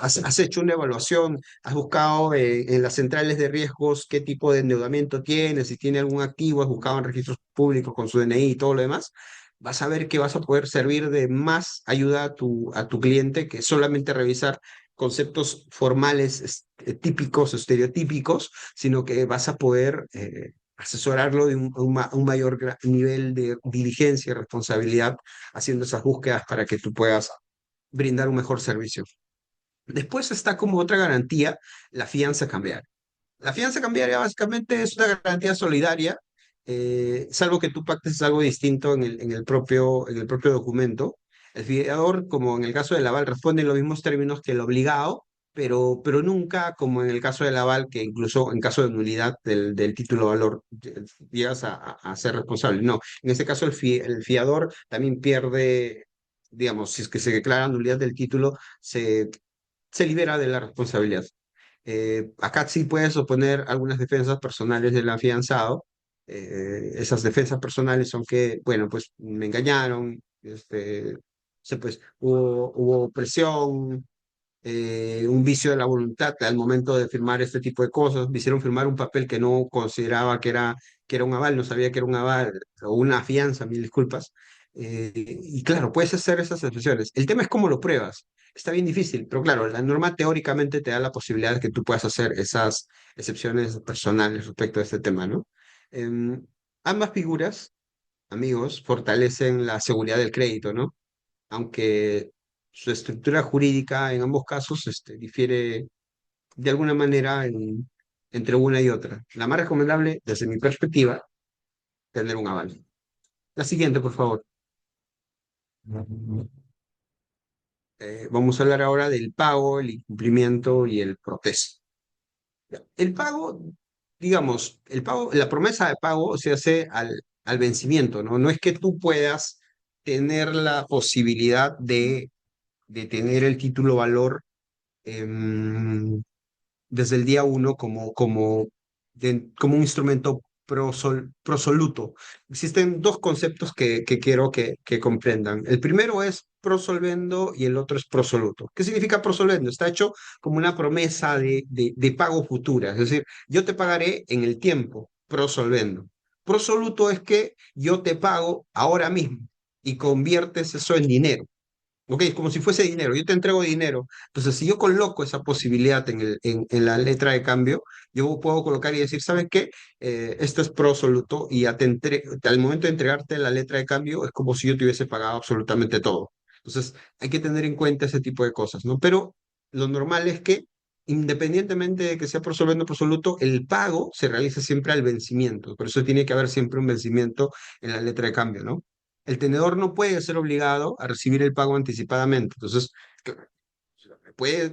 [SPEAKER 1] has hecho una evaluación, has buscado en las centrales de riesgos qué tipo de endeudamiento tiene, si tiene algún activo, has buscado en registros públicos con su DNI y todo lo demás, vas a ver que vas a poder servir de más ayuda a tu cliente que solamente revisar conceptos formales típicos, estereotípicos, sino que vas a poder asesorarlo de un mayor nivel de diligencia y responsabilidad haciendo esas búsquedas para que tú puedas brindar un mejor servicio. Después está como otra garantía la fianza cambiaria. La fianza cambiaria básicamente es una garantía solidaria, salvo que tú pactes algo distinto en el propio documento. El fiador, como en el caso del aval, responde en los mismos términos que el obligado, pero nunca como en el caso del aval, que incluso en caso de nulidad del título de valor llegas a ser responsable. No, en este caso el fiador también pierde, digamos, si es que se declara nulidad del título, se libera de la responsabilidad. Acá sí puedes oponer algunas defensas personales del afianzado. Esas defensas personales son que, bueno, pues me engañaron, pues, hubo presión, un vicio de la voluntad al momento de firmar este tipo de cosas. Me hicieron firmar un papel que no consideraba que era un aval, no sabía que era un aval o una fianza, mil disculpas. Y claro, puedes hacer esas excepciones. El tema es cómo lo pruebas. Está bien difícil, pero claro, la norma teóricamente te da la posibilidad de que tú puedas hacer esas excepciones personales respecto a este tema, ¿no? Em, Ambas figuras, amigos, fortalecen la seguridad del crédito, ¿no? Aunque su estructura jurídica en ambos casos difiere de alguna manera entre una y otra. La más recomendable, desde mi perspectiva, tener un aval. La siguiente, por favor. Vamos a hablar ahora del pago, el incumplimiento y el protesto. Ya. El pago, digamos, el pago, la promesa de pago se hace al vencimiento, ¿no? No es que tú puedas tener la posibilidad de tener el título valor em, desde el día uno como un instrumento prosoluto. Existen dos conceptos que quiero que comprendan. El primero es prosolvendo y el otro es prosoluto. ¿Qué significa prosolvendo? Está hecho como una promesa de pago futura, es decir, yo te pagaré en el tiempo, prosolvendo. Prosoluto es que yo te pago ahora mismo y conviertes eso en dinero. Ok, es como si fuese dinero, yo te entrego dinero. Entonces, si yo coloco esa posibilidad en la letra de cambio, yo puedo colocar y decir, ¿sabes qué? Esto es prosoluto y al momento de entregarte la letra de cambio es como si yo te hubiese pagado absolutamente todo. Entonces, hay que tener en cuenta ese tipo de cosas, ¿no? Pero lo normal es que, independientemente de que sea prosolvendo o prosoluto, el pago se realiza siempre al vencimiento. Por eso tiene que haber siempre un vencimiento en la letra de cambio, ¿no? El tenedor no puede ser obligado a recibir el pago anticipadamente. Entonces,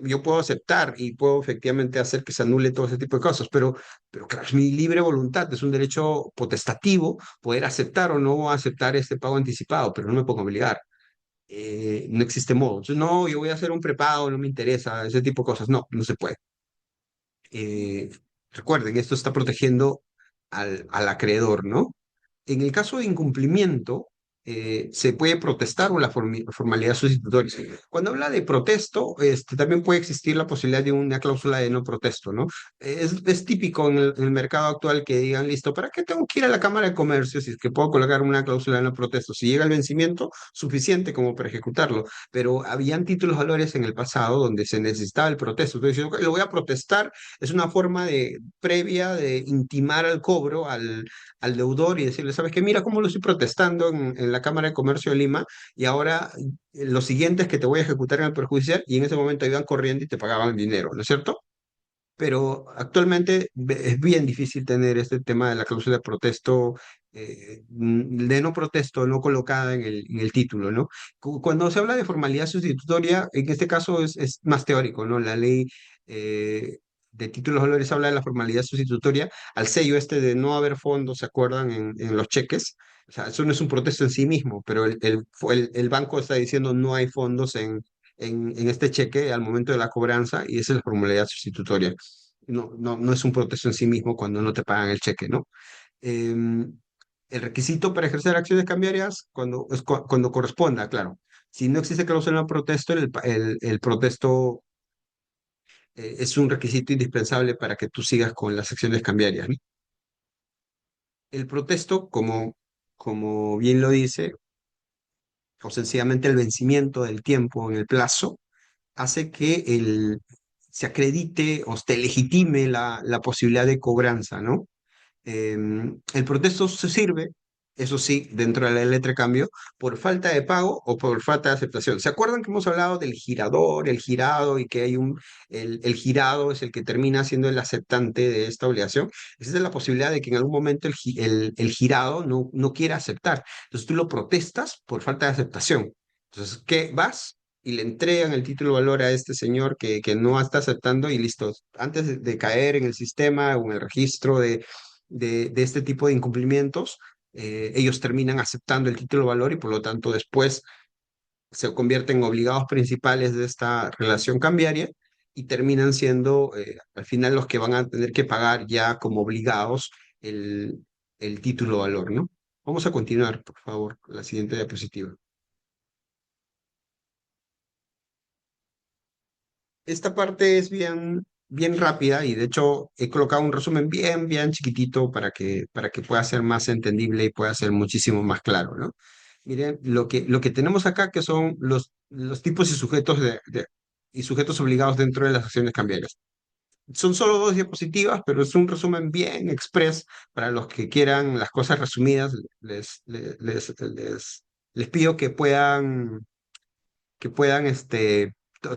[SPEAKER 1] yo puedo aceptar y puedo efectivamente hacer que se anule todo ese tipo de cosas, pero claro, es mi libre voluntad, es un derecho potestativo poder aceptar o no aceptar este pago anticipado, pero no me pongo a obligar. No existe modo. Entonces, no, yo voy a hacer un prepago, no me interesa, ese tipo de cosas. No, no se puede. Eh, Recuerden, esto está protegiendo al acreedor, ¿no? En el caso de incumplimiento, se puede protestar o la formalidad sustitutoria. Cuando habla de protesto, también puede existir la posibilidad de una cláusula de no protesto, ¿no? Es típico en el mercado actual que digan, listo, ¿para qué tengo que ir a la Cámara de Comercio si es que puedo colocar una cláusula de no protesto? Si llega el vencimiento, suficiente como para ejecutarlo. Pero habían títulos valores en el pasado donde se necesitaba el protesto. Entonces, "Ok, lo voy a protestar", es una forma previa de intimar al cobro, al deudor y decirle, ¿sabes qué? Mira cómo lo estoy protestando en la Cámara de Comercio de Lima y ahora lo siguiente es que te voy a ejecutar en el perjudicial y en ese momento iban corriendo y te pagaban dinero, ¿no es cierto? Pero actualmente es bien difícil tener este tema de la cláusula de protesto, de no protesto, no colocada en el título, ¿no? Cuando se habla de formalidad sustitutoria, en este caso es más teórico, ¿no? La ley eh, de títulos valores habla de la formalidad sustitutoria al sello este de no haber fondos, ¿se acuerdan? En los cheques. O sea, eso no es un protesto en sí mismo, pero el banco está diciendo no hay fondos en este cheque al momento de la cobranza y esa es la formalidad sustitutoria. No, no, no es un protesto en sí mismo cuando no te pagan el cheque, ¿no? El requisito para ejercer acciones cambiarias cuando corresponda, claro. Si no existe cláusula de protesto, el protesto es un requisito indispensable para que tú sigas con las acciones cambiarias, ¿no? El protesto, como bien lo dice, o sencillamente el vencimiento del tiempo en el plazo, hace que se acredite o se legitime la posibilidad de cobranza, ¿no? El protesto se sirve, eso sí, dentro de la letra de cambio, por falta de pago o por falta de aceptación. ¿Se acuerdan que hemos hablado del girador, el girado y que el girado es el que termina siendo el aceptante de esta obligación? Esa es la posibilidad de que en algún momento el girado no quiera aceptar. Entonces tú lo protestas por falta de aceptación. Entonces, ¿qué vas? Y le entregan el título de valor a este señor que no está aceptando y listo. Antes de caer en el sistema o en el registro de este tipo de incumplimientos, ellos terminan aceptando el título de valor y por lo tanto después se convierten en obligados principales de esta relación cambiaria y terminan siendo al final los que van a tener que pagar ya como obligados el título de valor, ¿no? Vamos a continuar, por favor, con la siguiente diapositiva. Esta parte es bien rápida y de hecho he colocado un resumen bien chiquitito para que pueda ser más entendible y pueda ser muchísimo más claro, ¿no? Miren, lo que tenemos acá que son los tipos y sujetos y sujetos obligados dentro de las acciones cambiarias. Son solo dos diapositivas, pero es un resumen bien express para los que quieran las cosas resumidas. Les pido que puedan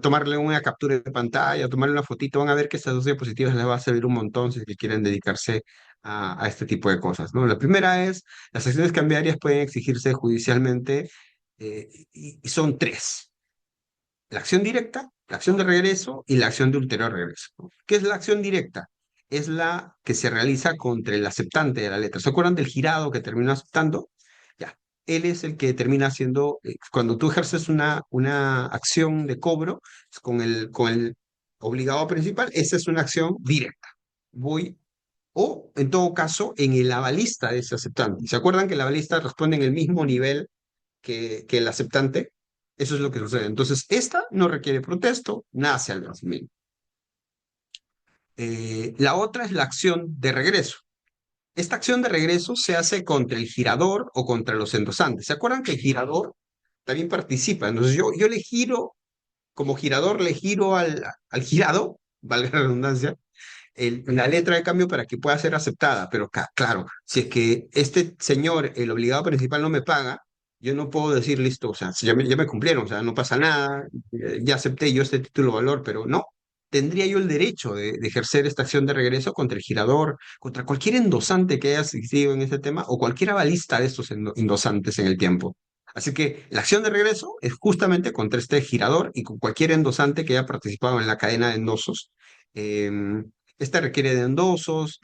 [SPEAKER 1] tomarle una captura de pantalla, tomarle una fotito, van a ver que estas dos diapositivas les va a servir un montón si es que quieren dedicarse a este tipo de cosas, ¿no? La primera es, las acciones cambiarias pueden exigirse judicialmente y son tres. la acción directa, la acción de regreso y la acción de ulterior regreso, ¿no? ¿Qué es la acción directa? Es la que se realiza contra el aceptante de la letra. ¿Se acuerdan del girado que termina aceptando? Ya, él es el que termina haciendo, cuando tú ejerces una acción de cobro con el obligado principal, esa es una acción directa. Voy, o en todo caso, en el avalista de ese aceptante. ¿Se acuerdan que el avalista responde en el mismo nivel que el aceptante? Eso es lo que sucede. Entonces, esta no requiere protesto, nace al nacimiento. La otra es la acción de regreso. Esta acción de regreso se hace contra el girador o contra los endosantes. ¿Se acuerdan que el girador también participa? Entonces yo le giro, como girador le giro al girado, valga la redundancia, la letra de cambio para que pueda ser aceptada. Pero claro, si es que este señor, el obligado principal, no me paga, yo no puedo decir, listo, o sea, si ya me cumplieron, o sea, no pasa nada, ya acepté yo este título de valor, pero no. Tendría yo el derecho de ejercer esta acción de regreso contra el girador, contra cualquier endosante que haya existido en ese tema o cualquier avalista de estos endosantes en el tiempo. Así que la acción de regreso es justamente contra este girador y con cualquier endosante que haya participado en la cadena de endosos. Esta requiere de endosos,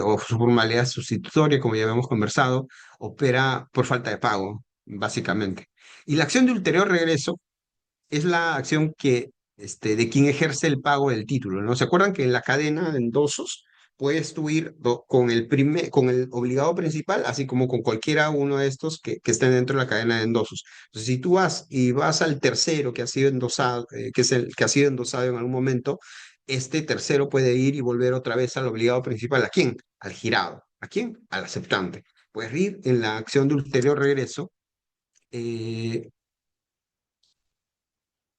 [SPEAKER 1] o su formalidad sustitutoria, como ya habíamos conversado, opera por falta de pago, básicamente. Y la acción de ulterior regreso es la acción de quien ejerce el pago del título, ¿no? ¿Se acuerdan que en la cadena de endosos puedes tú ir con el obligado principal, así como con cualquiera uno de estos que estén dentro de la cadena de endosos? Entonces, si tú vas al tercero que ha sido endosado, que es el que ha sido endosado en algún momento, este tercero puede ir y volver otra vez al obligado principal. ¿A quién? Al girado. ¿A quién? Al aceptante. Puedes ir en la acción de ulterior regreso, eh,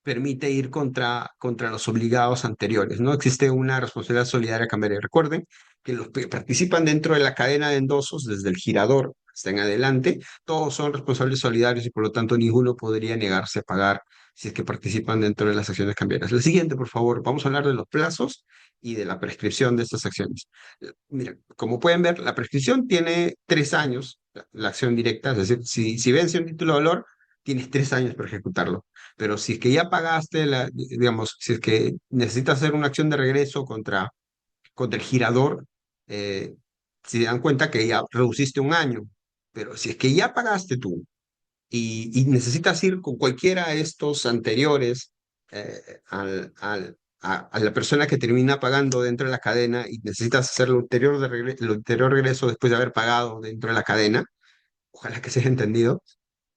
[SPEAKER 1] permite ir contra los obligados anteriores. No existe una responsabilidad solidaria cambiaria. Recuerden que los que participan dentro de la cadena de endosos, desde el girador hasta en adelante, todos son responsables solidarios y por lo tanto ninguno podría negarse a pagar si es que participan dentro de las acciones cambiarias. La siguiente, por favor, vamos a hablar de los plazos y de la prescripción de estas acciones. Mira, como pueden ver, la prescripción tiene 3 años, la acción directa, es decir, si vence un título de valor, tienes 3 años para ejecutarlo. Pero si es que ya pagaste, digamos, si es que necesitas hacer una acción de regreso contra el girador, eh, se dan cuenta que ya reduciste un año. Pero si es que ya pagaste tú y necesitas ir con cualquiera de estos anteriores a la persona que termina pagando dentro de la cadena y necesitas hacer el ulterior regreso después de haber pagado dentro de la cadena, ojalá que se haya entendido,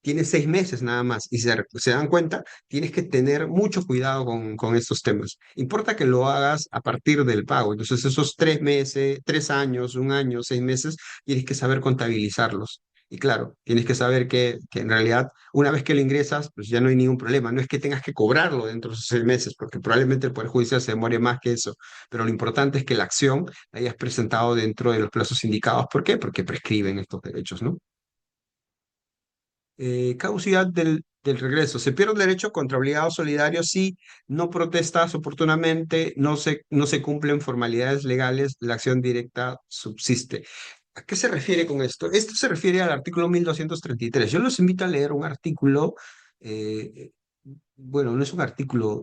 [SPEAKER 1] tienes 6 meses nada más y se dan cuenta, tienes que tener mucho cuidado con estos temas. Importa que lo hagas a partir del pago. Entonces, esos 3 meses, 3 años, un año, 6 meses, tienes que saber contabilizarlos. Y claro, tienes que saber que en realidad, una vez que lo ingresas, pues ya no hay ningún problema. No es que tengas que cobrarlo dentro de esos 6 meses, porque probablemente el Poder Judicial se demore más que eso. Pero lo importante es que la acción la hayas presentado dentro de los plazos indicados. ¿Por qué? Porque prescriben estos derechos, ¿no? Caducidad del regreso. Se pierde el derecho contra obligados solidarios si no protestas oportunamente, no se cumplen formalidades legales, la acción directa subsiste. ¿A qué se refiere con esto? Esto se refiere al artículo 1233. Yo los invito a leer un artículo, eh, bueno, no es un artículo,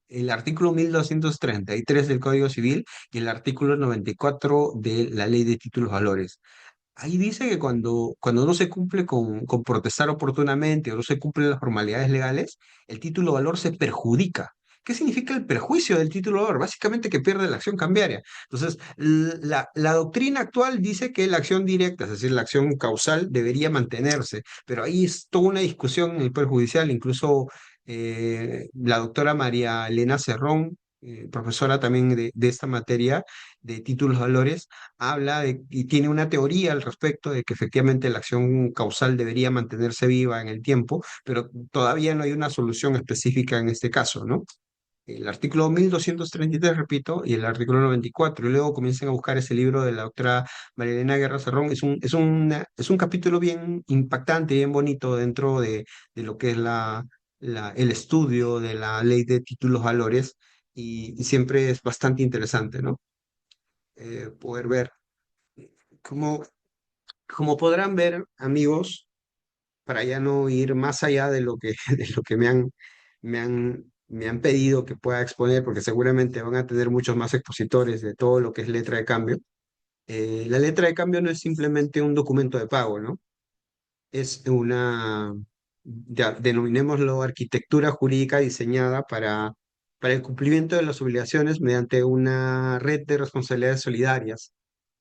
[SPEAKER 1] el artículo 1233 del Código Civil y el artículo 94 de la Ley de Títulos Valores. Ahí dice que cuando no se cumple con protestar oportunamente o no se cumplen las formalidades legales, el título de valor se perjudica. ¿Qué significa el perjuicio del título de valor? Básicamente que pierde la acción cambiaria. Entonces, la doctrina actual dice que la acción directa, es decir, la acción causal, debería mantenerse, pero ahí es toda una discusión en el Poder Judicial. Incluso la doctora María Elena Cerrón, profesora también de esta materia de títulos de valores, y tiene una teoría al respecto de que efectivamente la acción causal debería mantenerse viva en el tiempo, pero todavía no hay una solución específica en este caso, ¿no? El artículo 1233, repito, y el artículo 94, y luego comiencen a buscar ese libro de la doctora María Elena Guerra Cerrón. Es un capítulo bien impactante, bien bonito dentro de lo que es el estudio de la ley de títulos valores, y siempre es bastante interesante, ¿no? Poder ver. Como, como podrán ver, amigos, para ya no ir más allá de lo que, de lo que me han pedido que pueda exponer, porque seguramente van a tener muchos más expositores de todo lo que es letra de cambio. La letra de cambio no es simplemente un documento de pago, ¿no? Es una, denominémoslo, arquitectura jurídica diseñada para el cumplimiento de las obligaciones mediante una red de responsabilidades solidarias,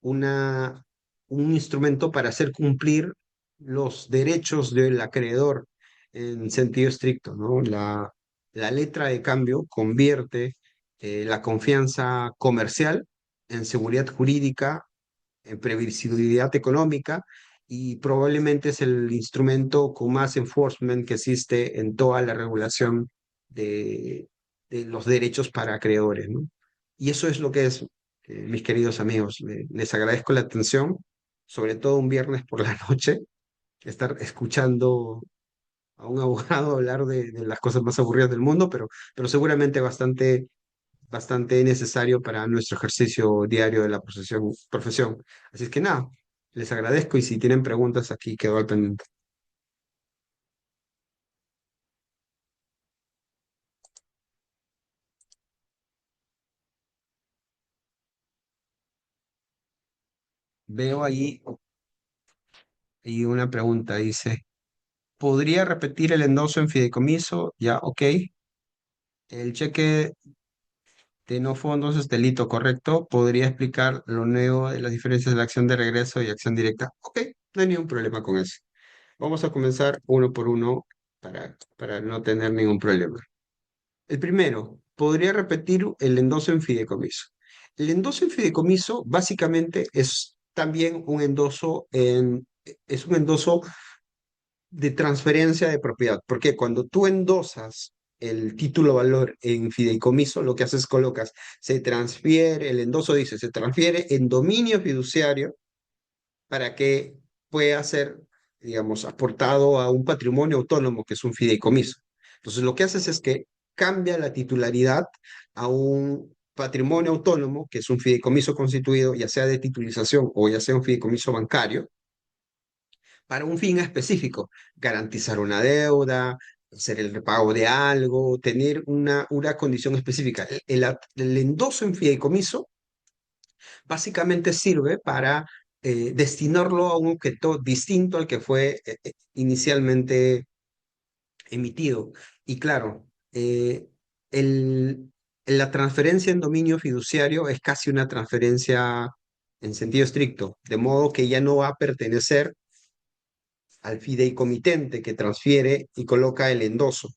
[SPEAKER 1] una, un instrumento para hacer cumplir los derechos del acreedor en sentido estricto, ¿no? La letra de cambio convierte la confianza comercial en seguridad jurídica, previsibilidad económica, y probablemente es el instrumento con más enforcement que existe en toda la regulación de, de los derechos para acreedores, ¿no? Y eso es lo que es, mis queridos amigos. Les agradezco la atención, sobre todo un viernes por la noche, estar escuchando a un abogado hablar de las cosas más aburridas del mundo, pero seguramente bastante necesario para nuestro ejercicio diario de la profesión. Así es que nada, les agradezco, y si tienen preguntas aquí quedo al pendiente. Veo ahí una pregunta, dice, ¿podría repetir el endoso en fideicomiso? Ya, ok. El cheque de no fondos es delito, ¿correcto? ¿Podría explicar lo nuevo de las diferencias de la acción de regreso y acción directa? Ok, no hay ningún problema con eso. Vamos a comenzar uno por uno para no tener ningún problema. El primero, podría repetir el endoso en fideicomiso. El endoso en fideicomiso básicamente es también es un endoso de transferencia de propiedad, porque cuando tú endosas el título valor en fideicomiso, lo que haces es colocas, se transfiere, el endoso dice, se transfiere en dominio fiduciario para que pueda ser, digamos, aportado a un patrimonio autónomo que es un fideicomiso. Entonces, lo que haces es que cambia la titularidad a un patrimonio autónomo, que es un fideicomiso constituido, ya sea de titulización o ya sea un fideicomiso bancario, para un fin específico: garantizar una deuda, hacer el repago de algo, tener una condición específica. El endoso en fideicomiso básicamente sirve para destinarlo a un objeto distinto al que fue inicialmente emitido. Y claro, el, la transferencia en dominio fiduciario es casi una transferencia en sentido estricto, de modo que ya no va a pertenecer al fideicomitente que transfiere y coloca el endoso,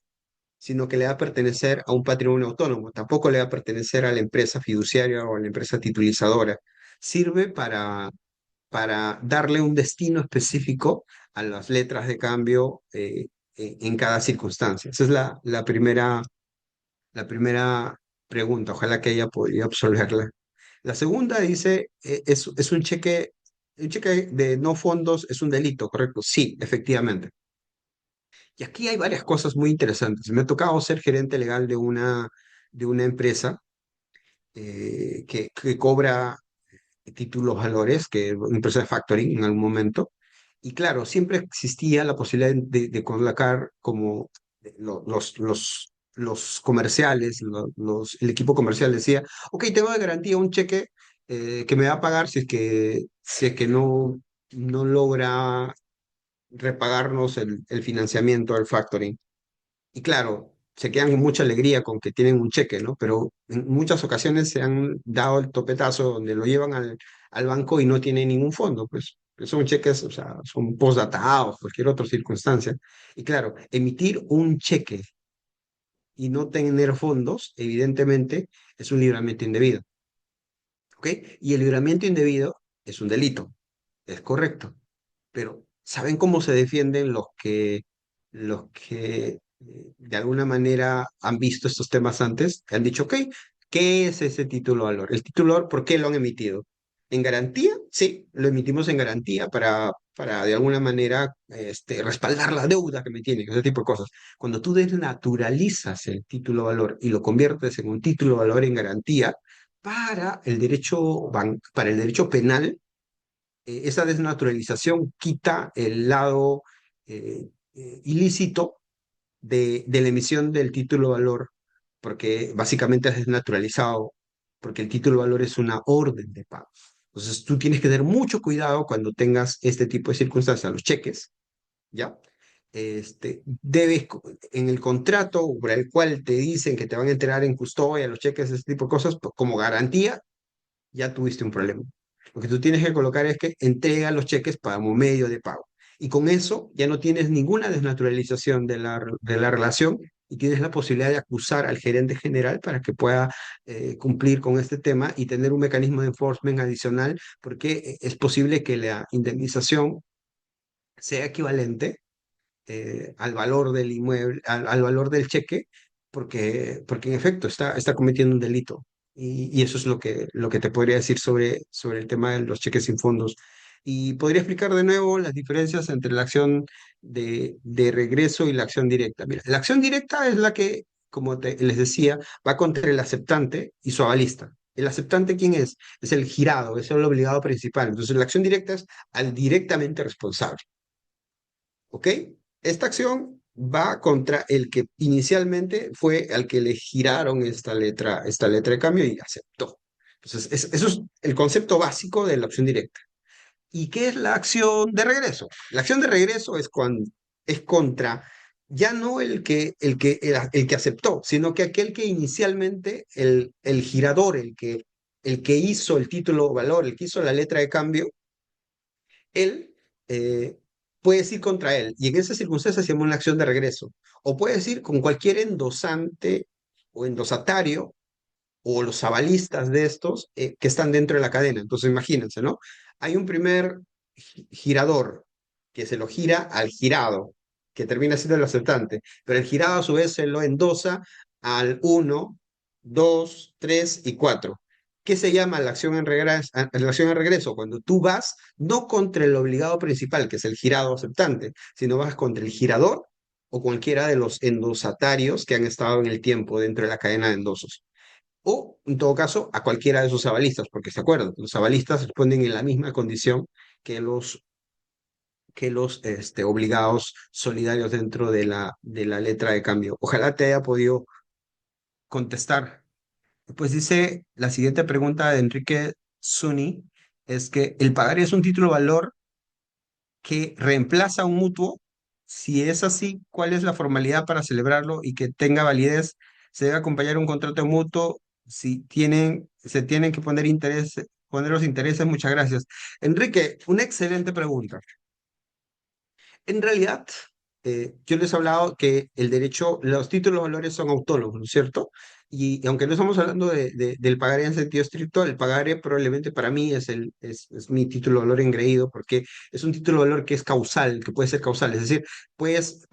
[SPEAKER 1] sino que le va a pertenecer a un patrimonio autónomo. Tampoco le va a pertenecer a la empresa fiduciaria o a la empresa titulizadora. Sirve para darle un destino específico a las letras de cambio en cada circunstancia. Esa es la primera pregunta. Ojalá que ella podría absolverla. La segunda dice, es un cheque de no fondos es un delito, ¿correcto? Sí, efectivamente. Y aquí hay varias cosas muy interesantes. Me ha tocado ser gerente legal de una empresa que cobra títulos valores, que una empresa de factoring en algún momento. Y claro, siempre existía la posibilidad de colocar como los comerciales, el equipo comercial decía, ok, tengo de garantía un cheque que me va a pagar si es que no logra repagarnos el financiamiento del factoring. Y claro, se quedan con mucha alegría con que tienen un cheque, ¿no? Pero en muchas ocasiones se han dado el topetazo donde lo llevan al banco y no tienen ningún fondo, pues son cheques, o sea, son postdatados, cualquier otra circunstancia. Y claro, emitir un cheque y no tener fondos, evidentemente, es un libramiento indebido, ¿ok? Y el libramiento indebido es un delito, es correcto. Pero ¿saben cómo se defienden los que de alguna manera han visto estos temas antes? Han dicho, ok, ¿qué es ese título valor? El título valor, ¿por qué lo han emitido? ¿En garantía? Sí, lo emitimos en garantía para de alguna manera respaldar la deuda que me tiene, ese tipo de cosas. Cuando tú desnaturalizas el título valor y lo conviertes en un título valor en garantía, para el derecho penal, esa desnaturalización quita el lado ilícito de la emisión del título valor, porque básicamente es desnaturalizado, porque el título valor es una orden de pago. Entonces tú tienes que tener mucho cuidado cuando tengas este tipo de circunstancias, los cheques, ¿ya? Debes, en el contrato por el cual te dicen que te van a entregar en custodia los cheques, ese tipo de cosas, como garantía, ya tuviste un problema. Lo que tú tienes que colocar es que entrega los cheques como medio de pago. Y con eso ya no tienes ninguna desnaturalización de la relación y tienes la posibilidad de acusar al gerente general para que pueda cumplir con este tema y tener un mecanismo de enforcement adicional, porque es posible que la indemnización sea equivalente al valor del inmueble, al valor del cheque, porque en efecto está cometiendo un delito. Y eso es lo que te podría decir sobre el tema de los cheques sin fondos. Y podría explicar de nuevo las diferencias entre la acción de regreso y la acción directa. Mira, la acción directa es la que, como les decía, va contra el aceptante y su avalista. ¿El aceptante quién es? Es el girado, es el obligado principal. Entonces, la acción directa es al directamente responsable. ¿Ok? Esta acción va contra el que inicialmente fue al que le giraron esta letra de cambio y aceptó. Entonces, eso es el concepto básico de la acción directa. ¿Y qué es la acción de regreso? La acción de regreso es cuando es contra ya no el que aceptó, sino que aquel que inicialmente el girador, el que hizo el título valor, el que hizo la letra de cambio, él puedes ir contra él. Y en esas circunstancias se llama una acción de regreso. O puedes ir con cualquier endosante o endosatario o los avalistas de estos que están dentro de la cadena. Entonces imagínense, ¿no? Hay un primer girador que se lo gira al girado, que termina siendo el aceptante, pero el girado a su vez se lo endosa al uno, 2, 3 y 4. ¿Qué se llama la acción en regreso? Cuando tú vas no contra el obligado principal, que es el girado aceptante, sino vas contra el girador o cualquiera de los endosatarios que han estado en el tiempo dentro de la cadena de endosos o, en todo caso, a cualquiera de sus avalistas, porque se acuerdan, los avalistas responden en la misma condición que los obligados solidarios dentro de la letra de cambio. Ojalá te haya podido contestar. Pues dice la siguiente pregunta de Enrique Zuni, es que el pagar es un título de valor que reemplaza a un mutuo. Si es así, ¿cuál es la formalidad para celebrarlo y que tenga validez? ¿Se debe acompañar un contrato mutuo? Si se tienen que poner los intereses. Muchas gracias. Enrique, una excelente pregunta. En realidad, yo les he hablado que el derecho, los títulos de valores son autónomos, ¿no es cierto? Y aunque no estamos hablando del pagaré en sentido estricto, el pagaré probablemente para mí es mi título de valor engreído porque es un título de valor que es causal, que puede ser causal, es decir, puedes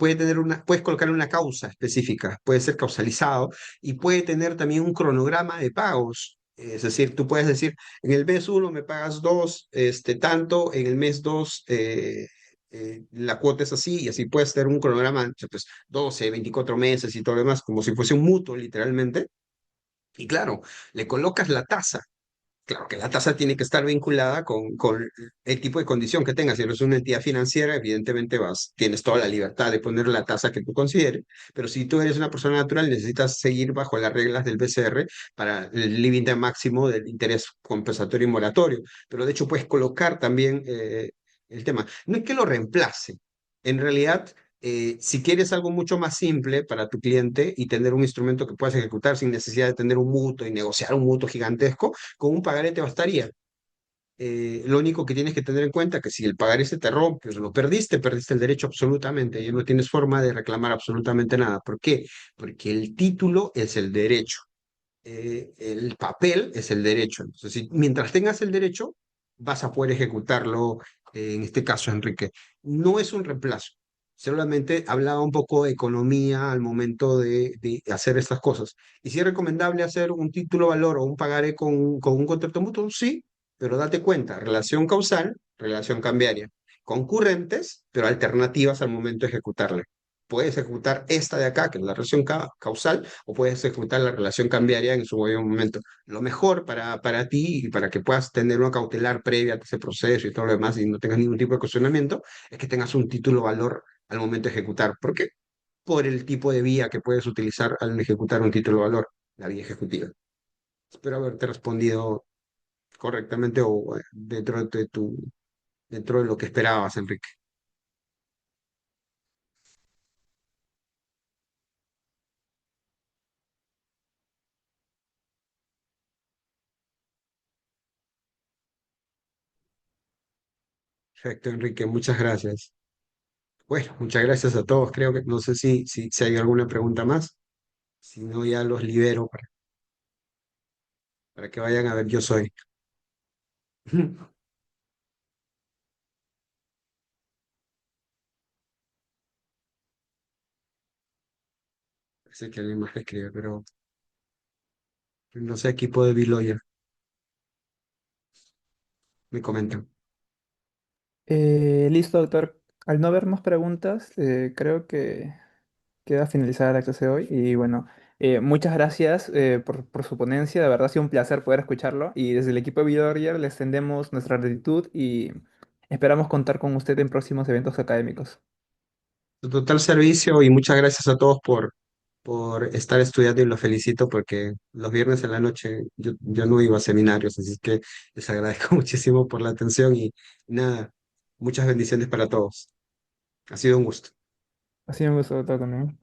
[SPEAKER 1] colocar una causa específica, puede ser causalizado y puede tener también un cronograma de pagos. Es decir, tú puedes decir, en el mes uno me pagas dos, tanto, en el mes dos, la cuota es así y así puedes tener un cronograma, pues 12, 24 meses y todo lo demás, como si fuese un mutuo literalmente. Y claro, le colocas la tasa. Claro que la tasa tiene que estar vinculada con el tipo de condición que tengas. Si eres una entidad financiera, evidentemente tienes toda la libertad de poner la tasa que tú consideres, pero si tú eres una persona natural, necesitas seguir bajo las reglas del BCR para el límite máximo del interés compensatorio y moratorio. Pero de hecho puedes colocar también el tema. No es que lo reemplace. En realidad, si quieres algo mucho más simple para tu cliente y tener un instrumento que puedas ejecutar sin necesidad de tener un mutuo y negociar un mutuo gigantesco, con un pagaré te bastaría. Lo único que tienes que tener en cuenta es que si el pagaré se te rompe o lo perdiste, perdiste el derecho absolutamente y no tienes forma de reclamar absolutamente nada. ¿Por qué? Porque el título es el derecho, el papel es el derecho. Entonces, mientras tengas el derecho, vas a poder ejecutarlo, en este caso, Enrique. No es un reemplazo. Solamente hablaba un poco de economía al momento de hacer estas cosas. ¿Y si es recomendable hacer un título valor o un pagaré con un contrato mutuo? Sí, pero date cuenta, relación causal, relación cambiaria. Concurrentes, pero alternativas al momento de ejecutarla. Puedes ejecutar esta de acá, que es la relación causal, o puedes ejecutar la relación cambiaria en su debido momento. Lo mejor para ti y para que puedas tener una cautelar previa a ese proceso y todo lo demás y no tengas ningún tipo de cuestionamiento, es que tengas un título valor al momento de ejecutar. ¿Por qué? por el tipo de vía que puedes utilizar al ejecutar un título de valor, la vía ejecutiva. Espero haberte respondido correctamente o dentro de lo que esperabas, Enrique. Perfecto, Enrique, muchas gracias. Bueno, muchas gracias a todos. Creo que no sé si hay alguna pregunta más. Si no, ya los libero para que vayan a ver Yo Soy. Sé que alguien más le escribe, pero no sé, equipo de Biloya, me comentan.
[SPEAKER 2] Listo, doctor. Al no haber más preguntas, creo que queda finalizada la clase de hoy. Y bueno, muchas gracias por su ponencia. De verdad ha sido un placer poder escucharlo. Y desde el equipo de Videoreader le extendemos nuestra gratitud y esperamos contar con usted en próximos eventos académicos.
[SPEAKER 1] Tu total servicio y muchas gracias a todos por estar estudiando y los felicito porque los viernes en la noche yo no iba a seminarios, así que les agradezco muchísimo por la atención y nada, muchas bendiciones para todos. Ha sido un gusto.
[SPEAKER 2] Ha sido un gusto, doctor, también.